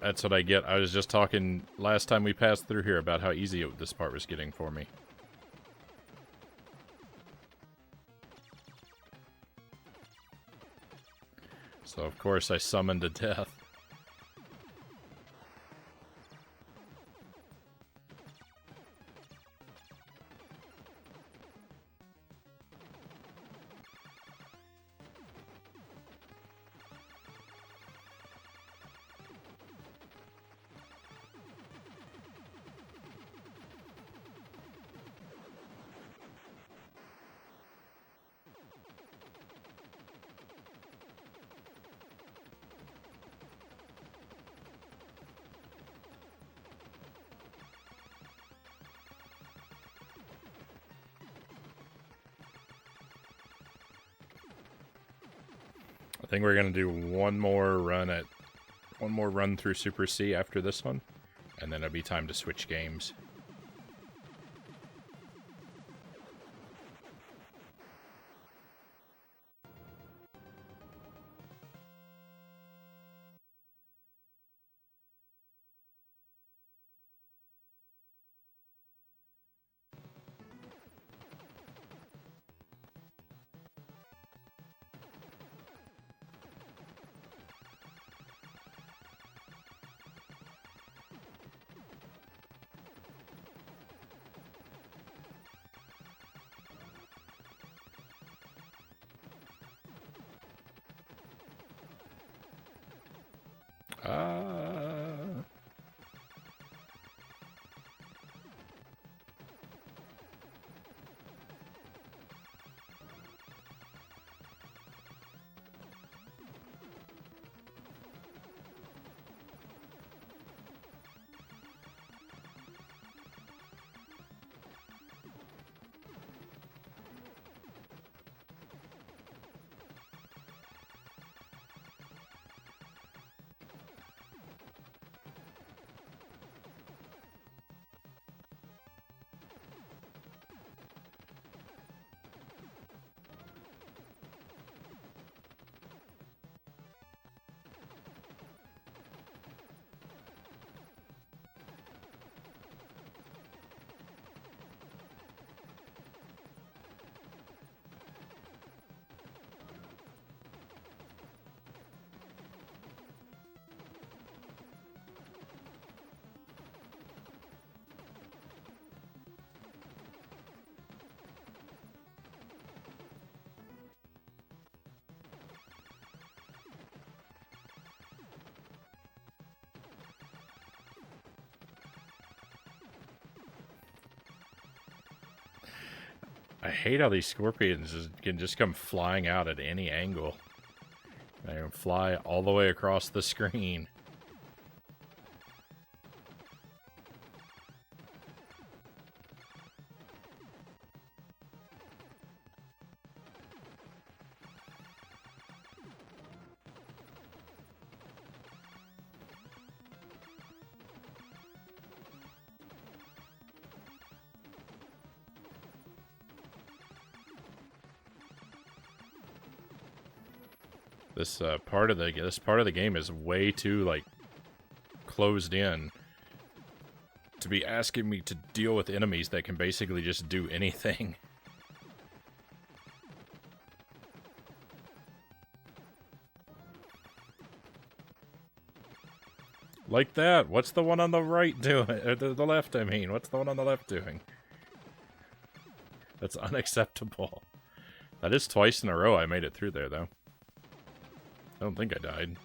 That's what I get. I was just talking last time we passed through here about how easy this part was getting for me. So, of course, I summoned to death. I think we're gonna do one more run through Super C after this one, and then it'll be time to switch games. I hate how these scorpions can just come flying out at any angle. They can fly all the way across the screen. This part of the game is way too like closed in to be asking me to deal with enemies that can basically just do anything. Like that. What's the one on the right doing? Or the left, I mean. What's the one on the left doing? That's unacceptable. That is twice in a row I made it through there, though. I don't think I died.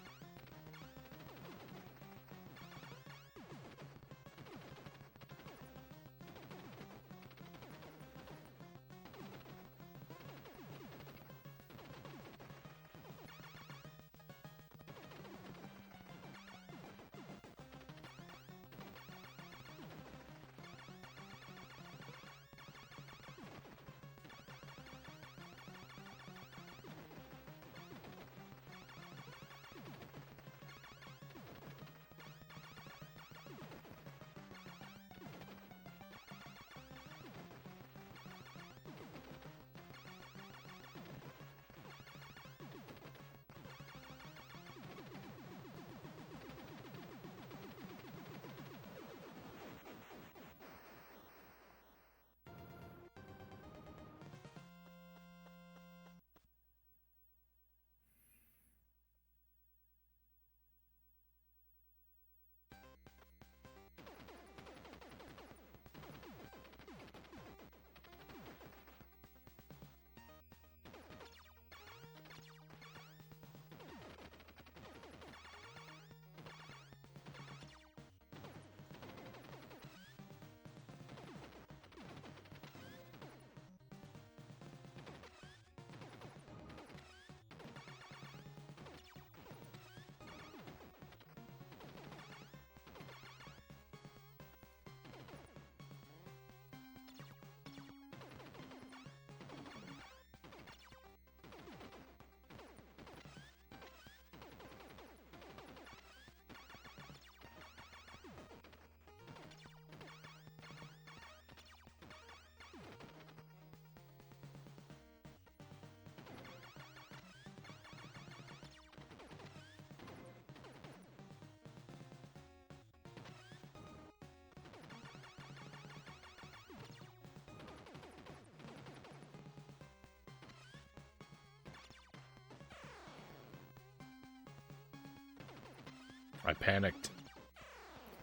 I panicked.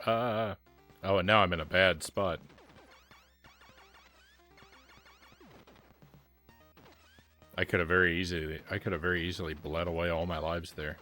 Oh, and now I'm in a bad spot. I could have very easily bled away all my lives there.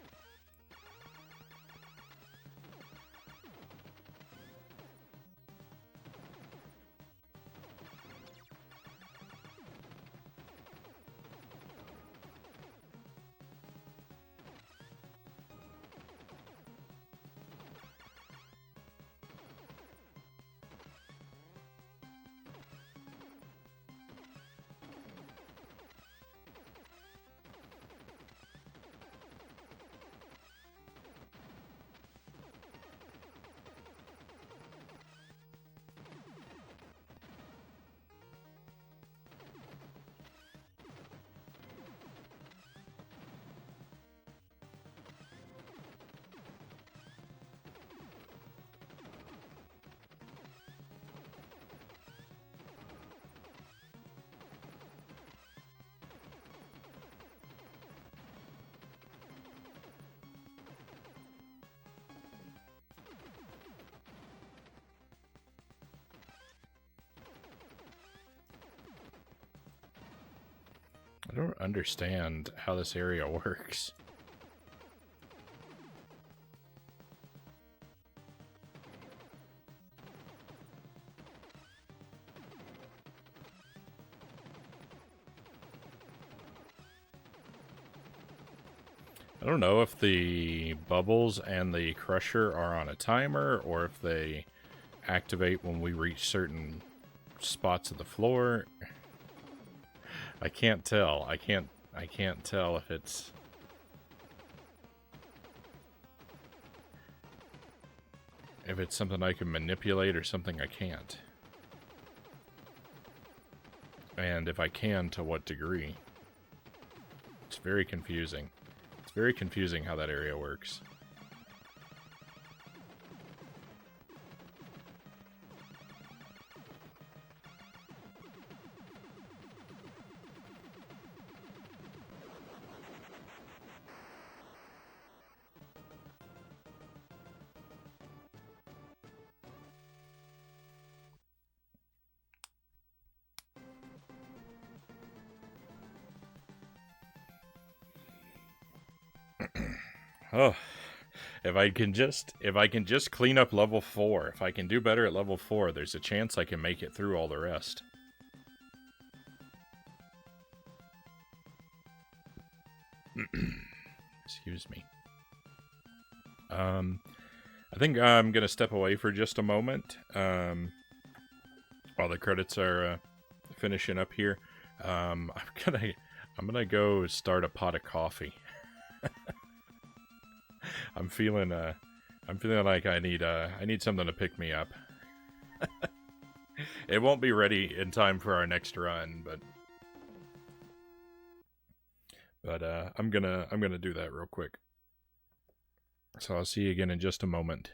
I don't understand how this area works. I don't know if the bubbles and the crusher are on a timer or if they activate when we reach certain spots of the floor. I can't tell. I can't tell if it's something I can manipulate or something I can't. And if I can, to what degree. It's very confusing. It's very confusing how that area works. Oh, if I can just clean up level 4, if I can do better at level 4, there's a chance I can make it through all the rest. Excuse me. I think I'm gonna step away for just a moment while the credits are finishing up here. I'm gonna go start a pot of coffee. I'm feeling like I need something to pick me up. It won't be ready in time for our next run, but I'm gonna do that real quick. So I'll see you again in just a moment.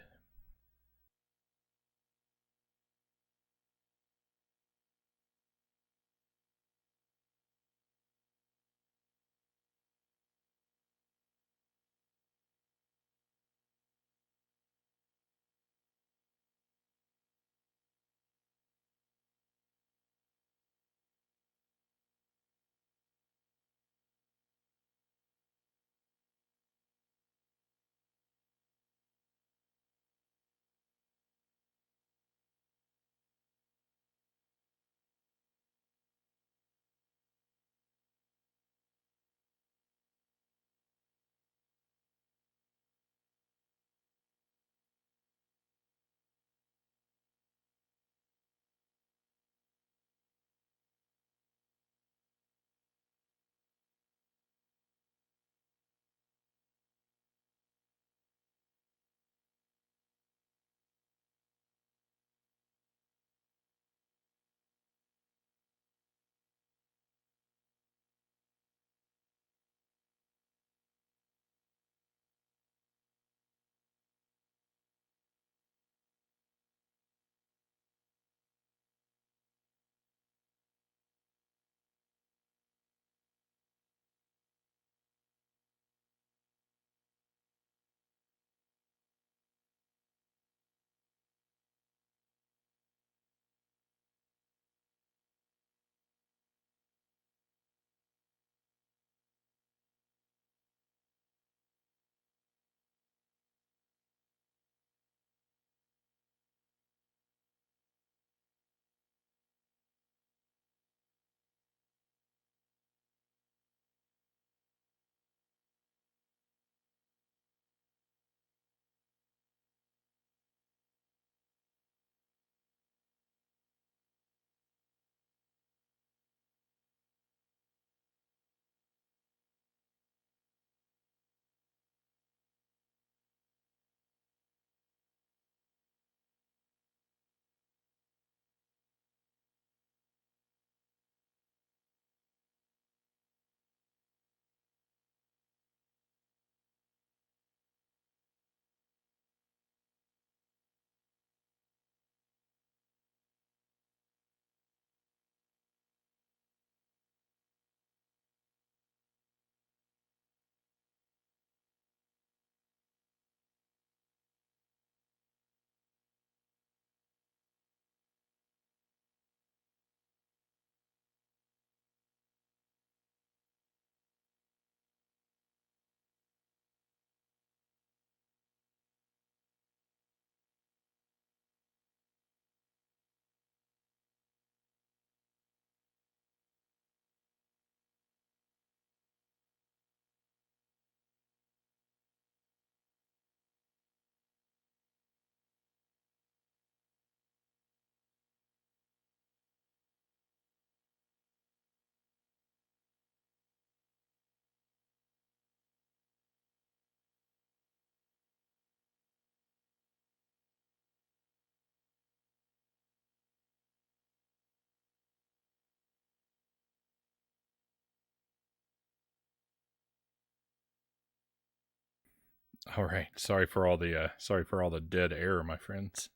All right. Sorry for all the dead air, my friends.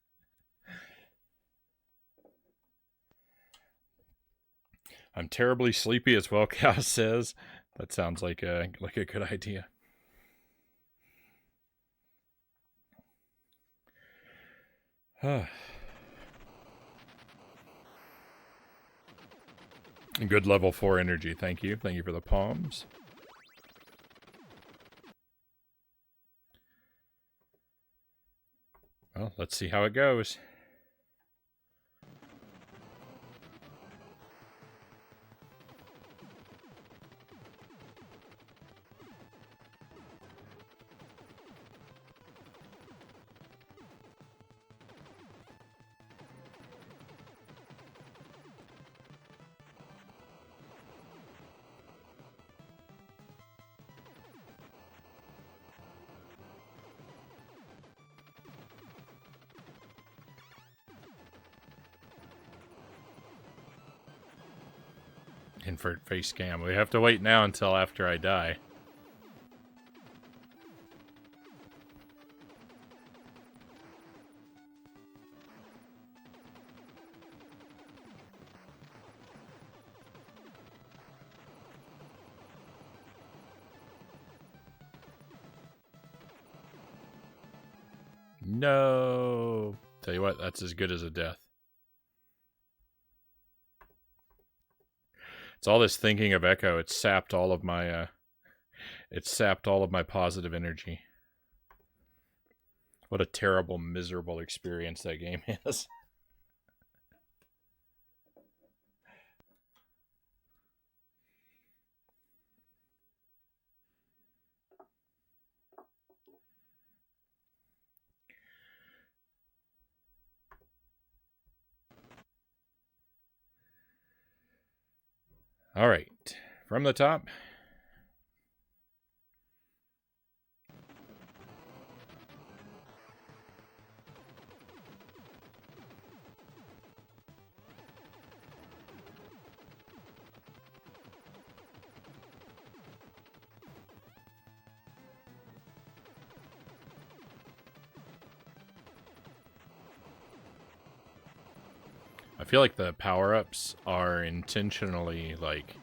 I'm terribly sleepy as well, Cow says. That sounds like a good idea. Good level 4 energy. Thank you. Thank you for the palms. Well, let's see how it goes. Invert face cam. We have to wait now until after I die. No. Tell you what, that's as good as a death. It's all this thinking of Echo. It's sapped all of my positive energy. What a terrible, miserable experience that game is. All right. From the top. I feel like the power-ups are intentionally, like,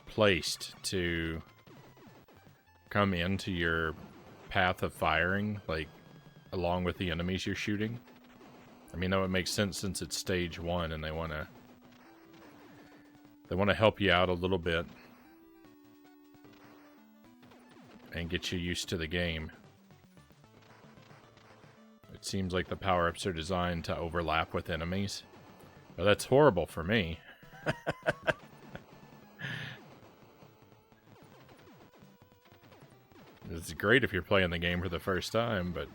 placed to come into your path of firing, like, along with the enemies you're shooting. I mean, that would make sense since it's stage 1 and they want to help you out a little bit and get you used to the game. It seems like the power-ups are designed to overlap with enemies. But that's horrible for me. It's great if you're playing the game for the first time, but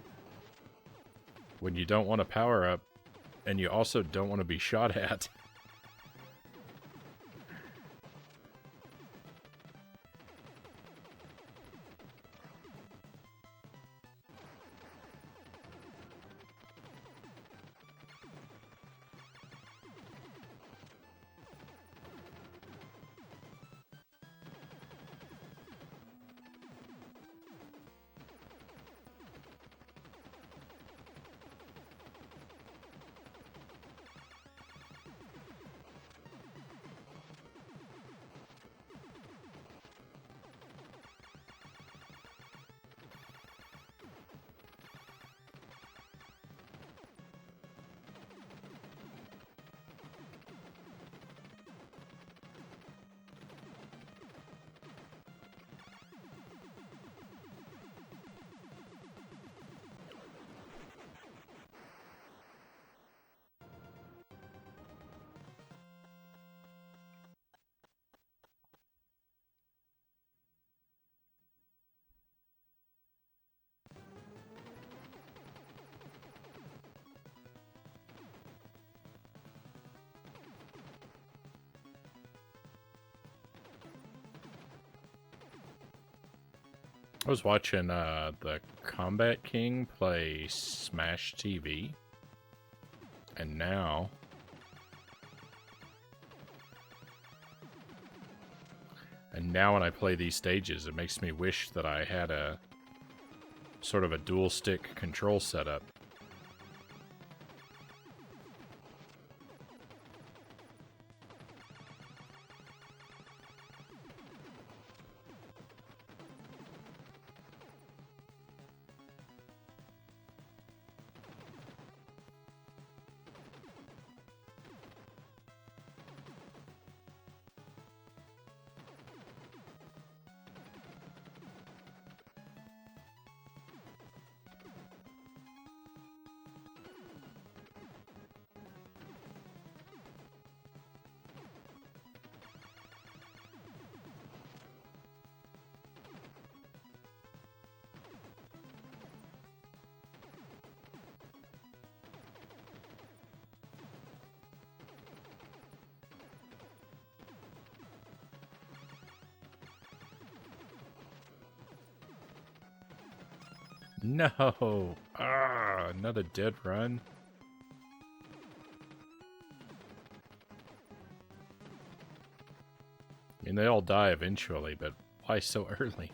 when you don't want to power up and you also don't want to be shot at. I was watching the Combat King play Smash TV, and now when I play these stages, it makes me wish that I had a sort of a dual stick control setup. No! Ah, another dead run. I mean, they all die eventually, but why so early?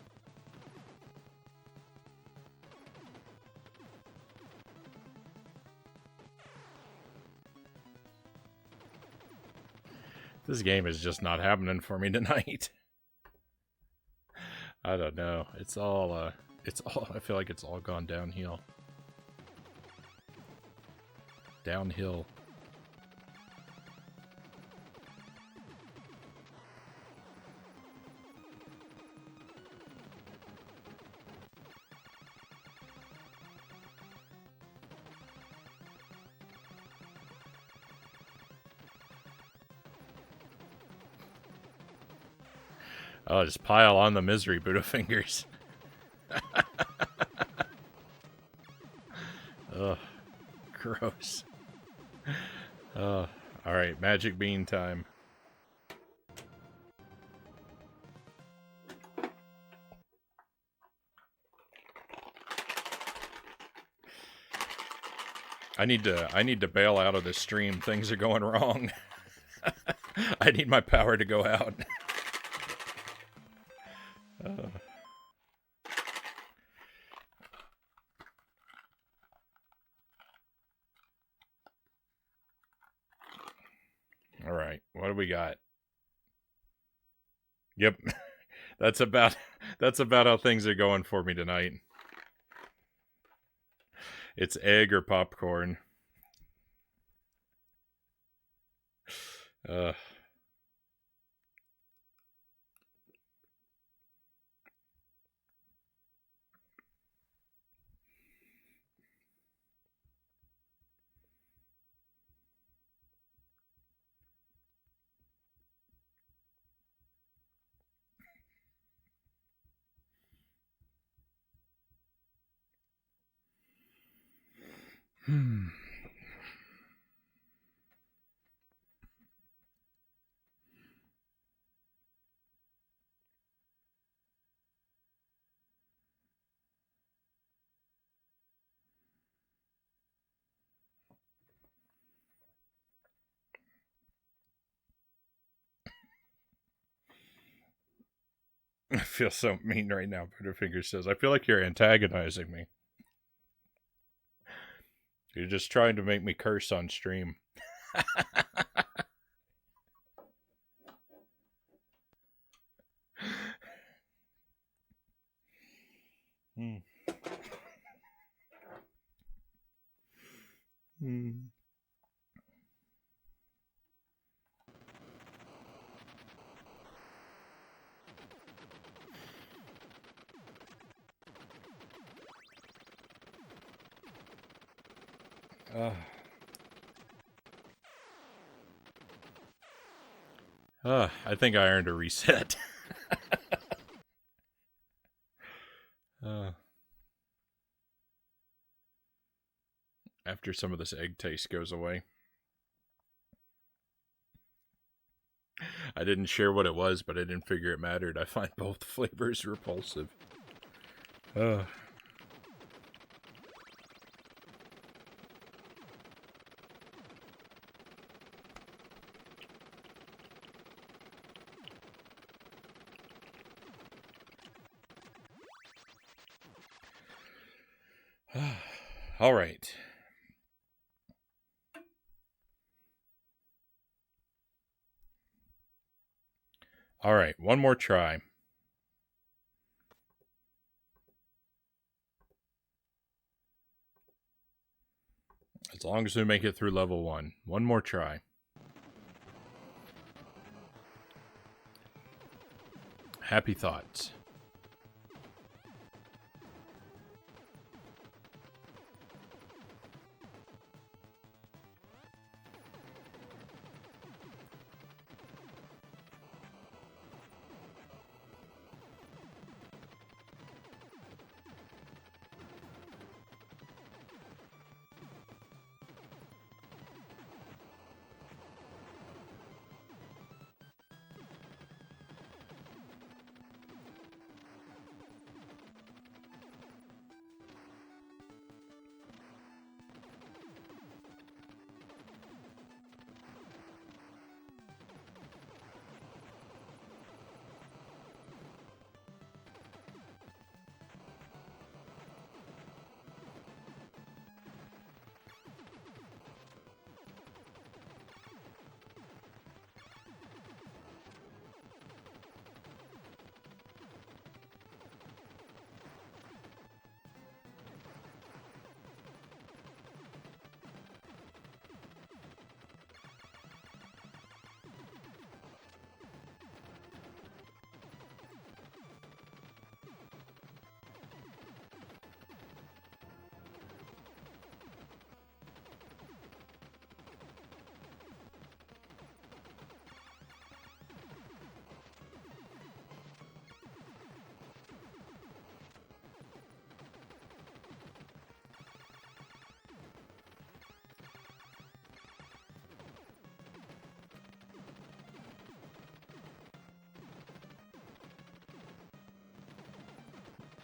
This game is just not happening for me tonight. I don't know. It's all, I feel like it's all gone downhill. Downhill. Oh, just pile on the misery, Buddha fingers. Ugh, gross. Alright, magic bean time. I need to bail out of this stream. Things are going wrong. I need my power to go out. All right, what do we got? Yep, that's about how things are going for me tonight. It's egg or popcorn. I feel so mean right now, Butterfinger says. I feel like you're antagonizing me. You're just trying to make me curse on stream. I think I earned a reset. After some of this egg taste goes away. I didn't share what it was, but I didn't figure it mattered. I find both flavors repulsive. All right. All right, one more try. As long as we make it through level 1. One more try. Happy thoughts.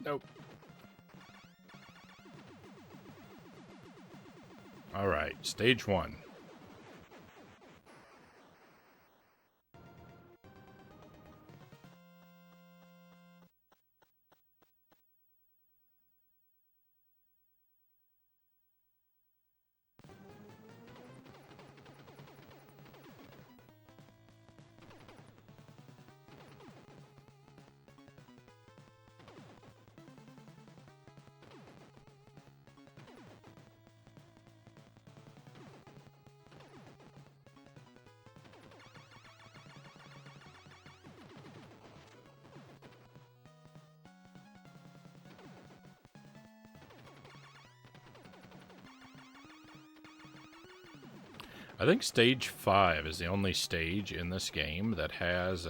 Nope. All right, stage 1. I think stage 5 is the only stage in this game that has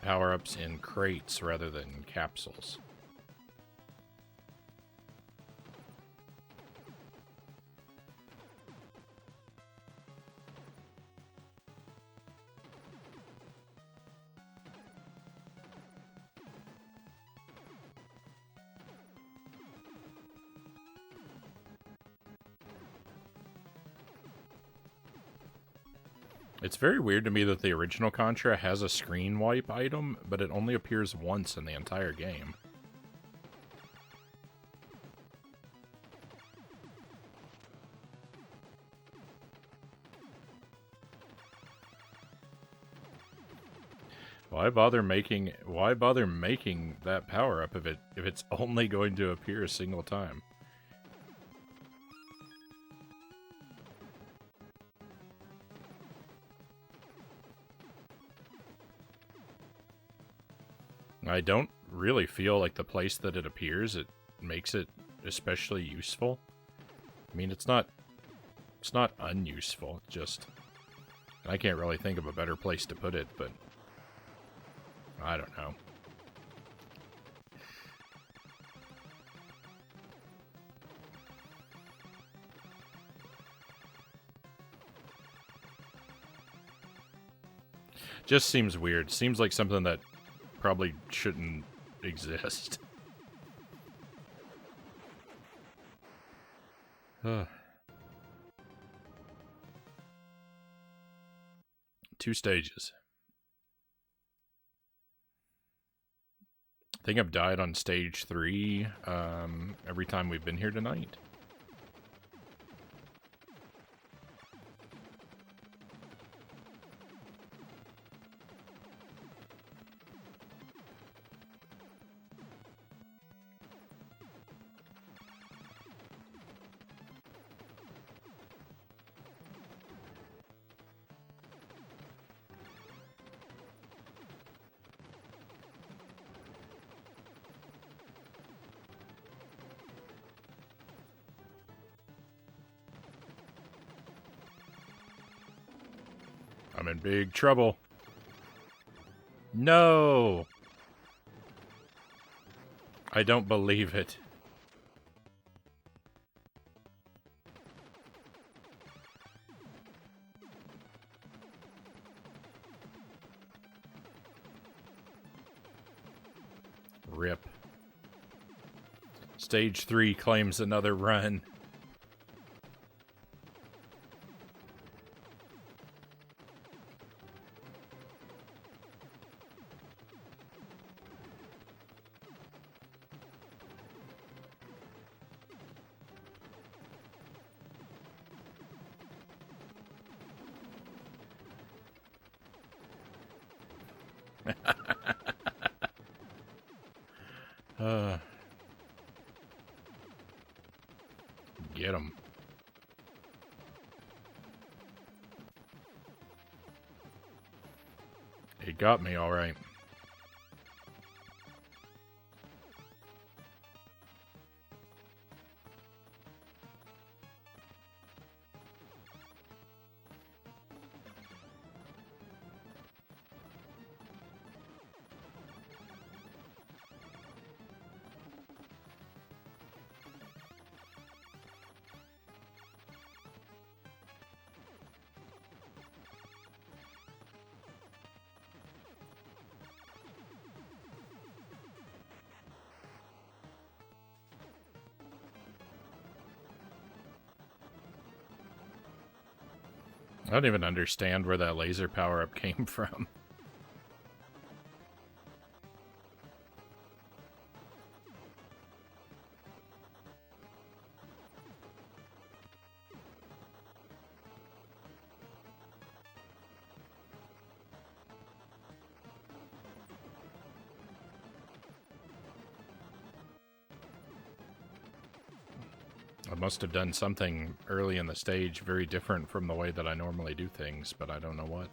power-ups in crates rather than capsules. It's very weird to me that the original Contra has a screen wipe item, but it only appears once in the entire game. Why bother making that power up if it's only going to appear a single time? I don't really feel like the place that it appears, it makes it especially useful. I mean, it's not unuseful, just I can't really think of a better place to put it, but I don't know. Just seems weird. Seems like something that probably shouldn't exist. Two stages. I think I've died on stage 3 every time we've been here tonight. I'm in big trouble. No! I don't believe it. Rip. Stage 3 claims another run. Get him. He got me all right. I don't even understand where that laser power-up came from. I must have done something early in the stage very different from the way that I normally do things, but I don't know what.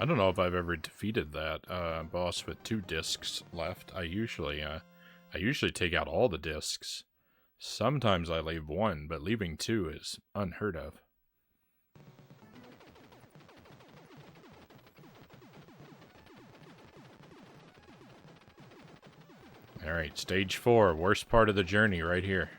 I don't know if I've ever defeated that boss with 2 discs left. I usually take out all the discs. Sometimes I leave 1, but leaving 2 is unheard of. Alright, stage 4, worst part of the journey right here.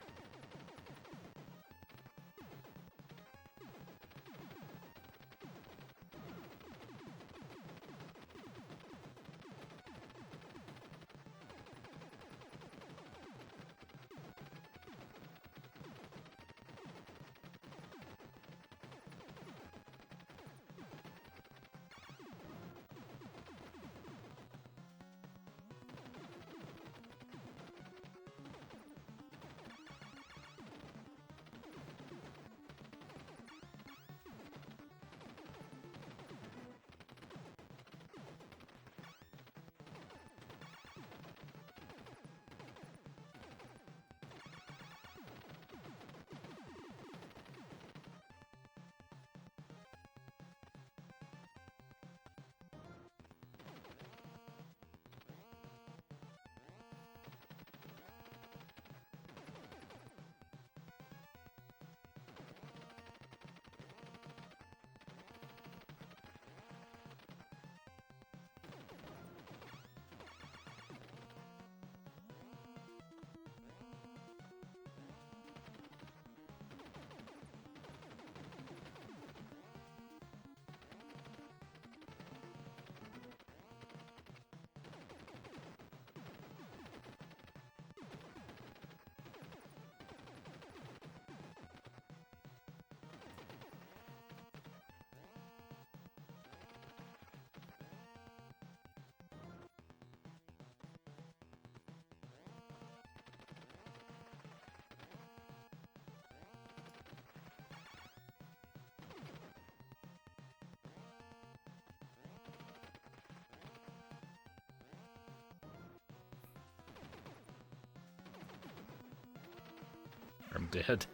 I'm dead.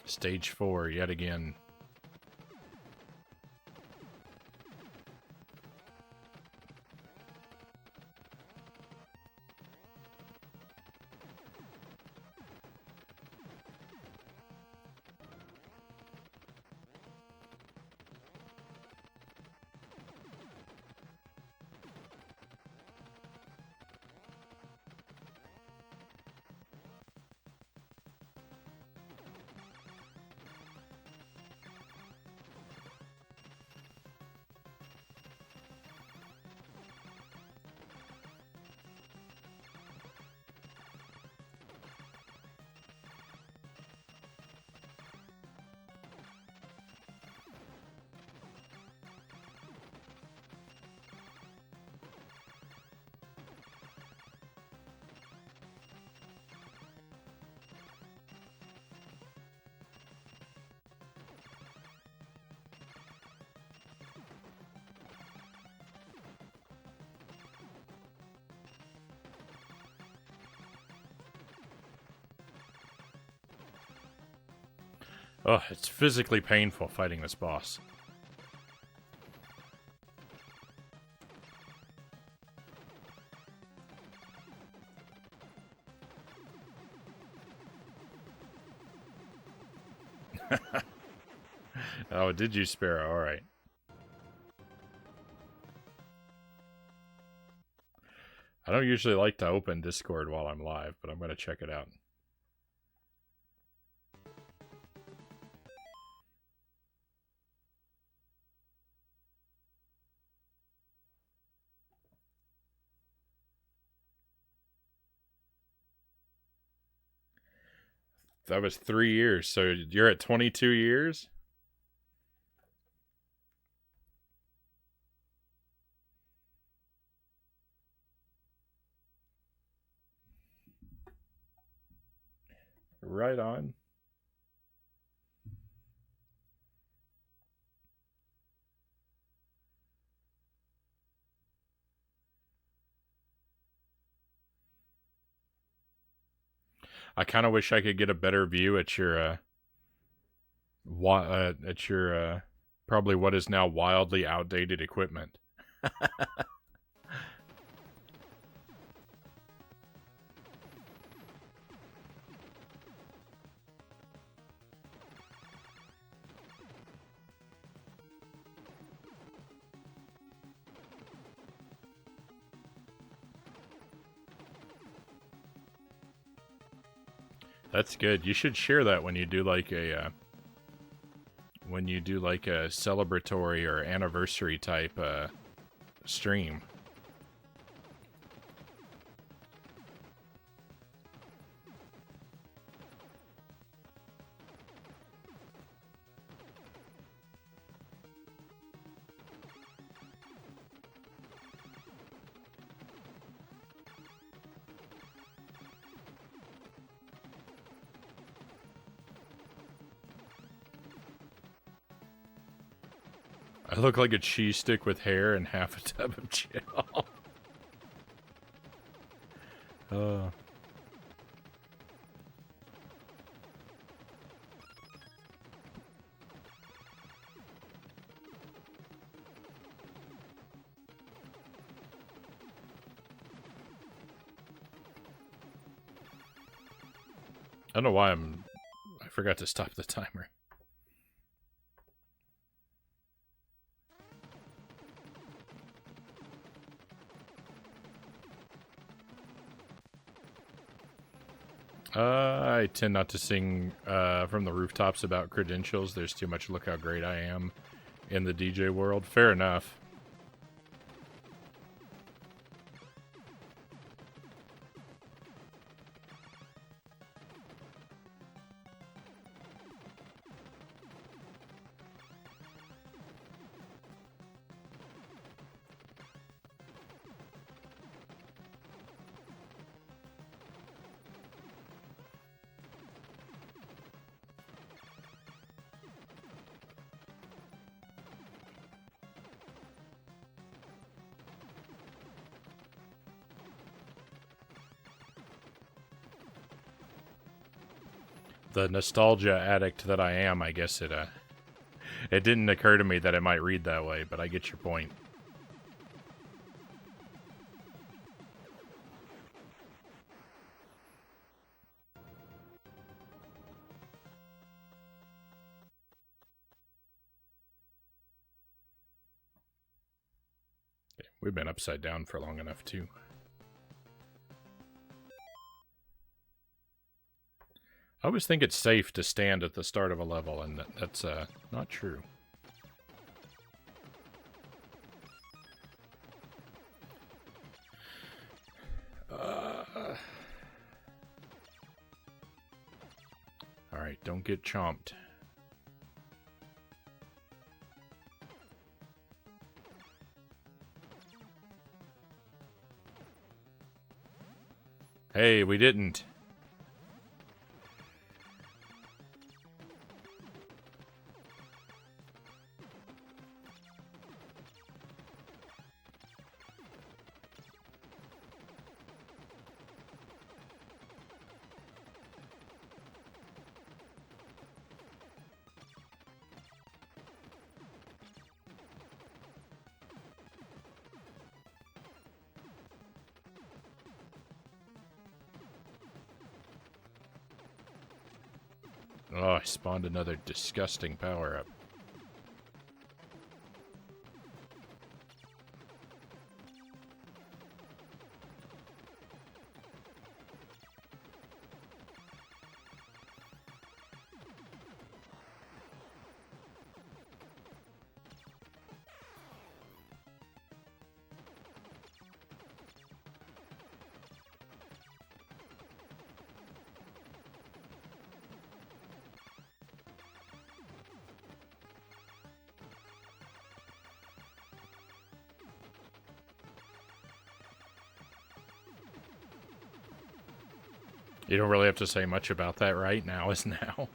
Stage 4, yet again. Oh, it's physically painful fighting this boss. Oh, did you, Sparrow? All right. I don't usually like to open Discord while I'm live, but I'm going to check it out. That was 3 years, so you're at 22 years? Right on. I kind of wish I could get a better view at your probably what is now wildly outdated equipment. That's good. You should share that when you do like a celebratory or anniversary type stream. I look like a cheese stick with hair and half a tub of gel. I don't know why I forgot to stop the timer. I tend not to sing from the rooftops about credentials. There's too much look how great I am in the DJ world. Fair enough. The nostalgia addict that I am, I guess it didn't occur to me that it might read that way, but I get your point. Okay, we've been upside down for long enough, too. I always think it's safe to stand at the start of a level, and that's not true. Alright, don't get chomped. Hey, we didn't. Oh, I spawned another disgusting power-up. You don't really have to say much about that, right? Now is now.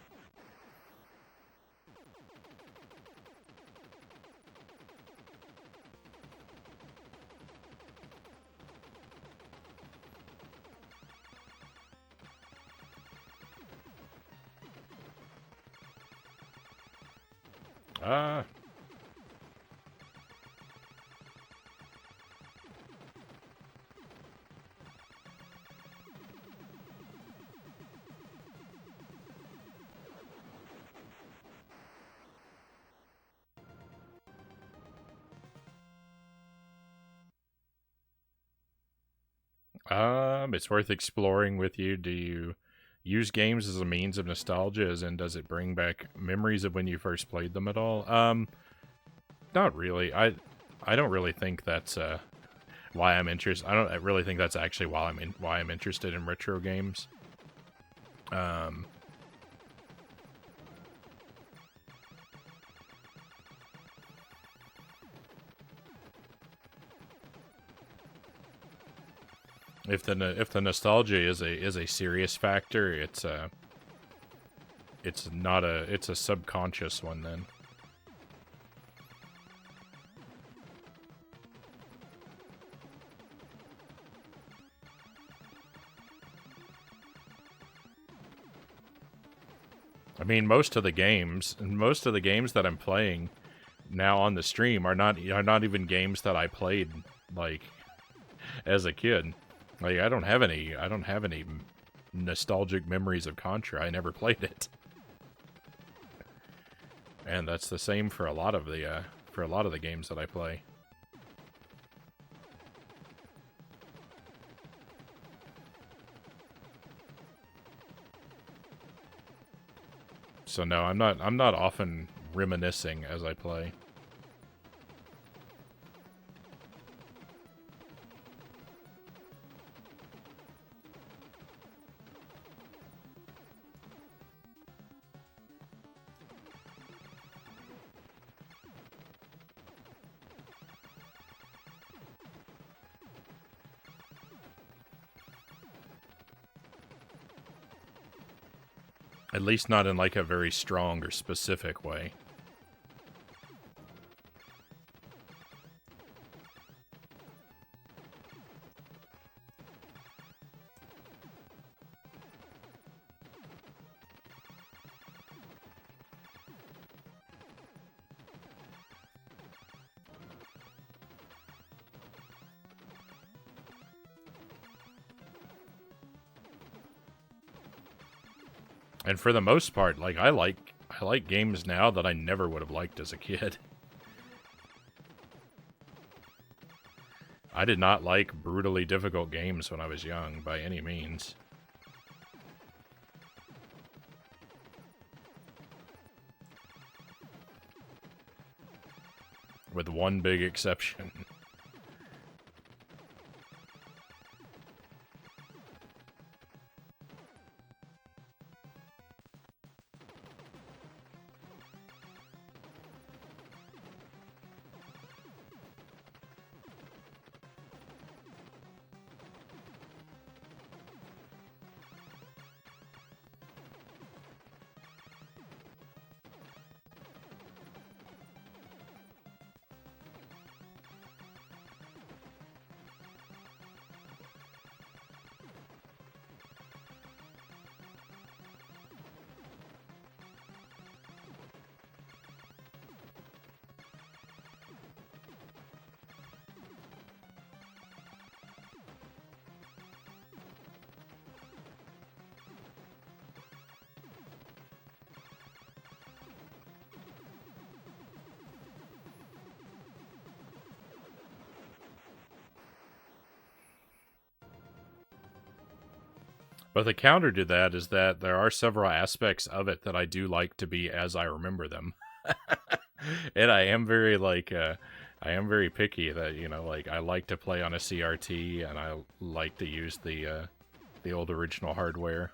It's worth exploring with you. Do you use games as a means of nostalgia, as in does it bring back memories of when you first played them at all? Not really. I don't really think that's why I'm interested. I really think that's actually why I'm interested in retro games. If the nostalgia is a serious factor, it's a subconscious one then. I mean, most of the games that I'm playing now on the stream are not even games that I played like as a kid. Like I don't have any nostalgic memories of Contra. I never played it. And that's the same for a lot of the games that I play. So no, I'm not often reminiscing as I play. At least not in like a very strong or specific way. And for the most part, like I like games now that I never would have liked as a kid. I did not like brutally difficult games when I was young, by any means. With one big exception. But the counter to that is that there are several aspects of it that I do like to be as I remember them. And I am very I am very picky that, you know, like I like to play on a CRT and I like to use the old original hardware.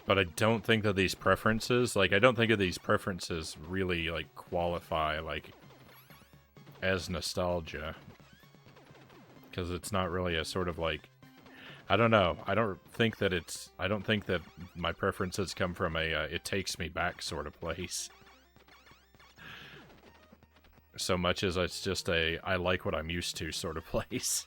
But I don't think that these preferences, like, I don't think that these preferences really, like, qualify, like, as nostalgia. Because it's not really a sort of, like, I don't know. I don't think that my preferences come from a, it takes me back sort of place. So much as it's just a, I like what I'm used to sort of place.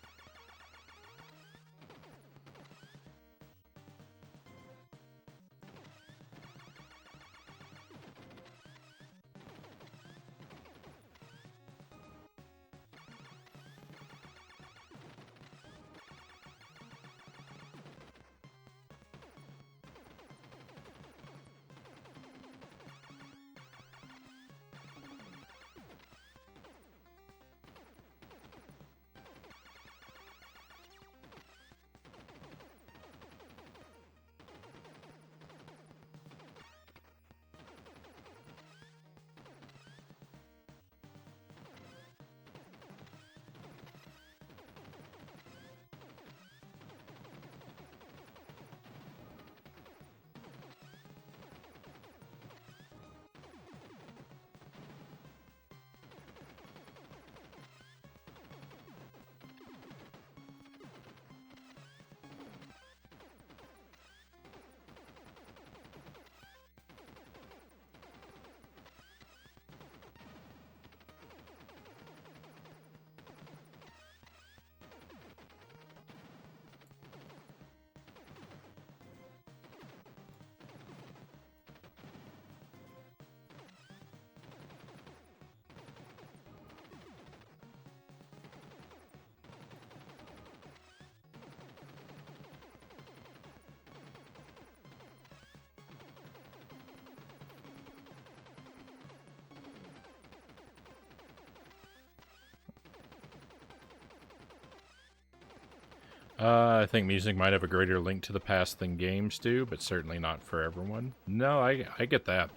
I think music might have a greater link to the past than games do, but certainly not for everyone. No, I get that.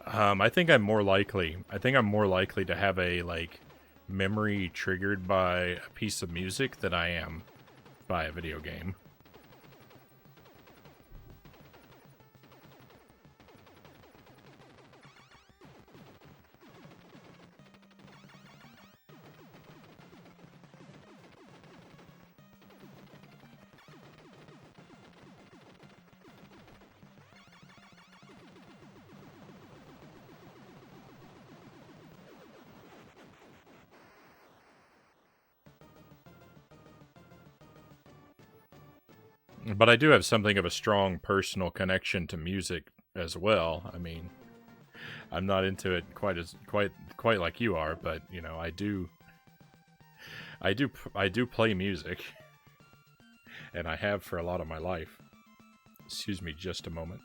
I think I'm more likely. I think I'm more likely to have a like memory triggered by a piece of music than I am by a video game. But I do have something of a strong personal connection to music as well. I mean, I'm not into it quite like you are, but you know, I do play music, and I have for a lot of my life. Excuse me, just a moment.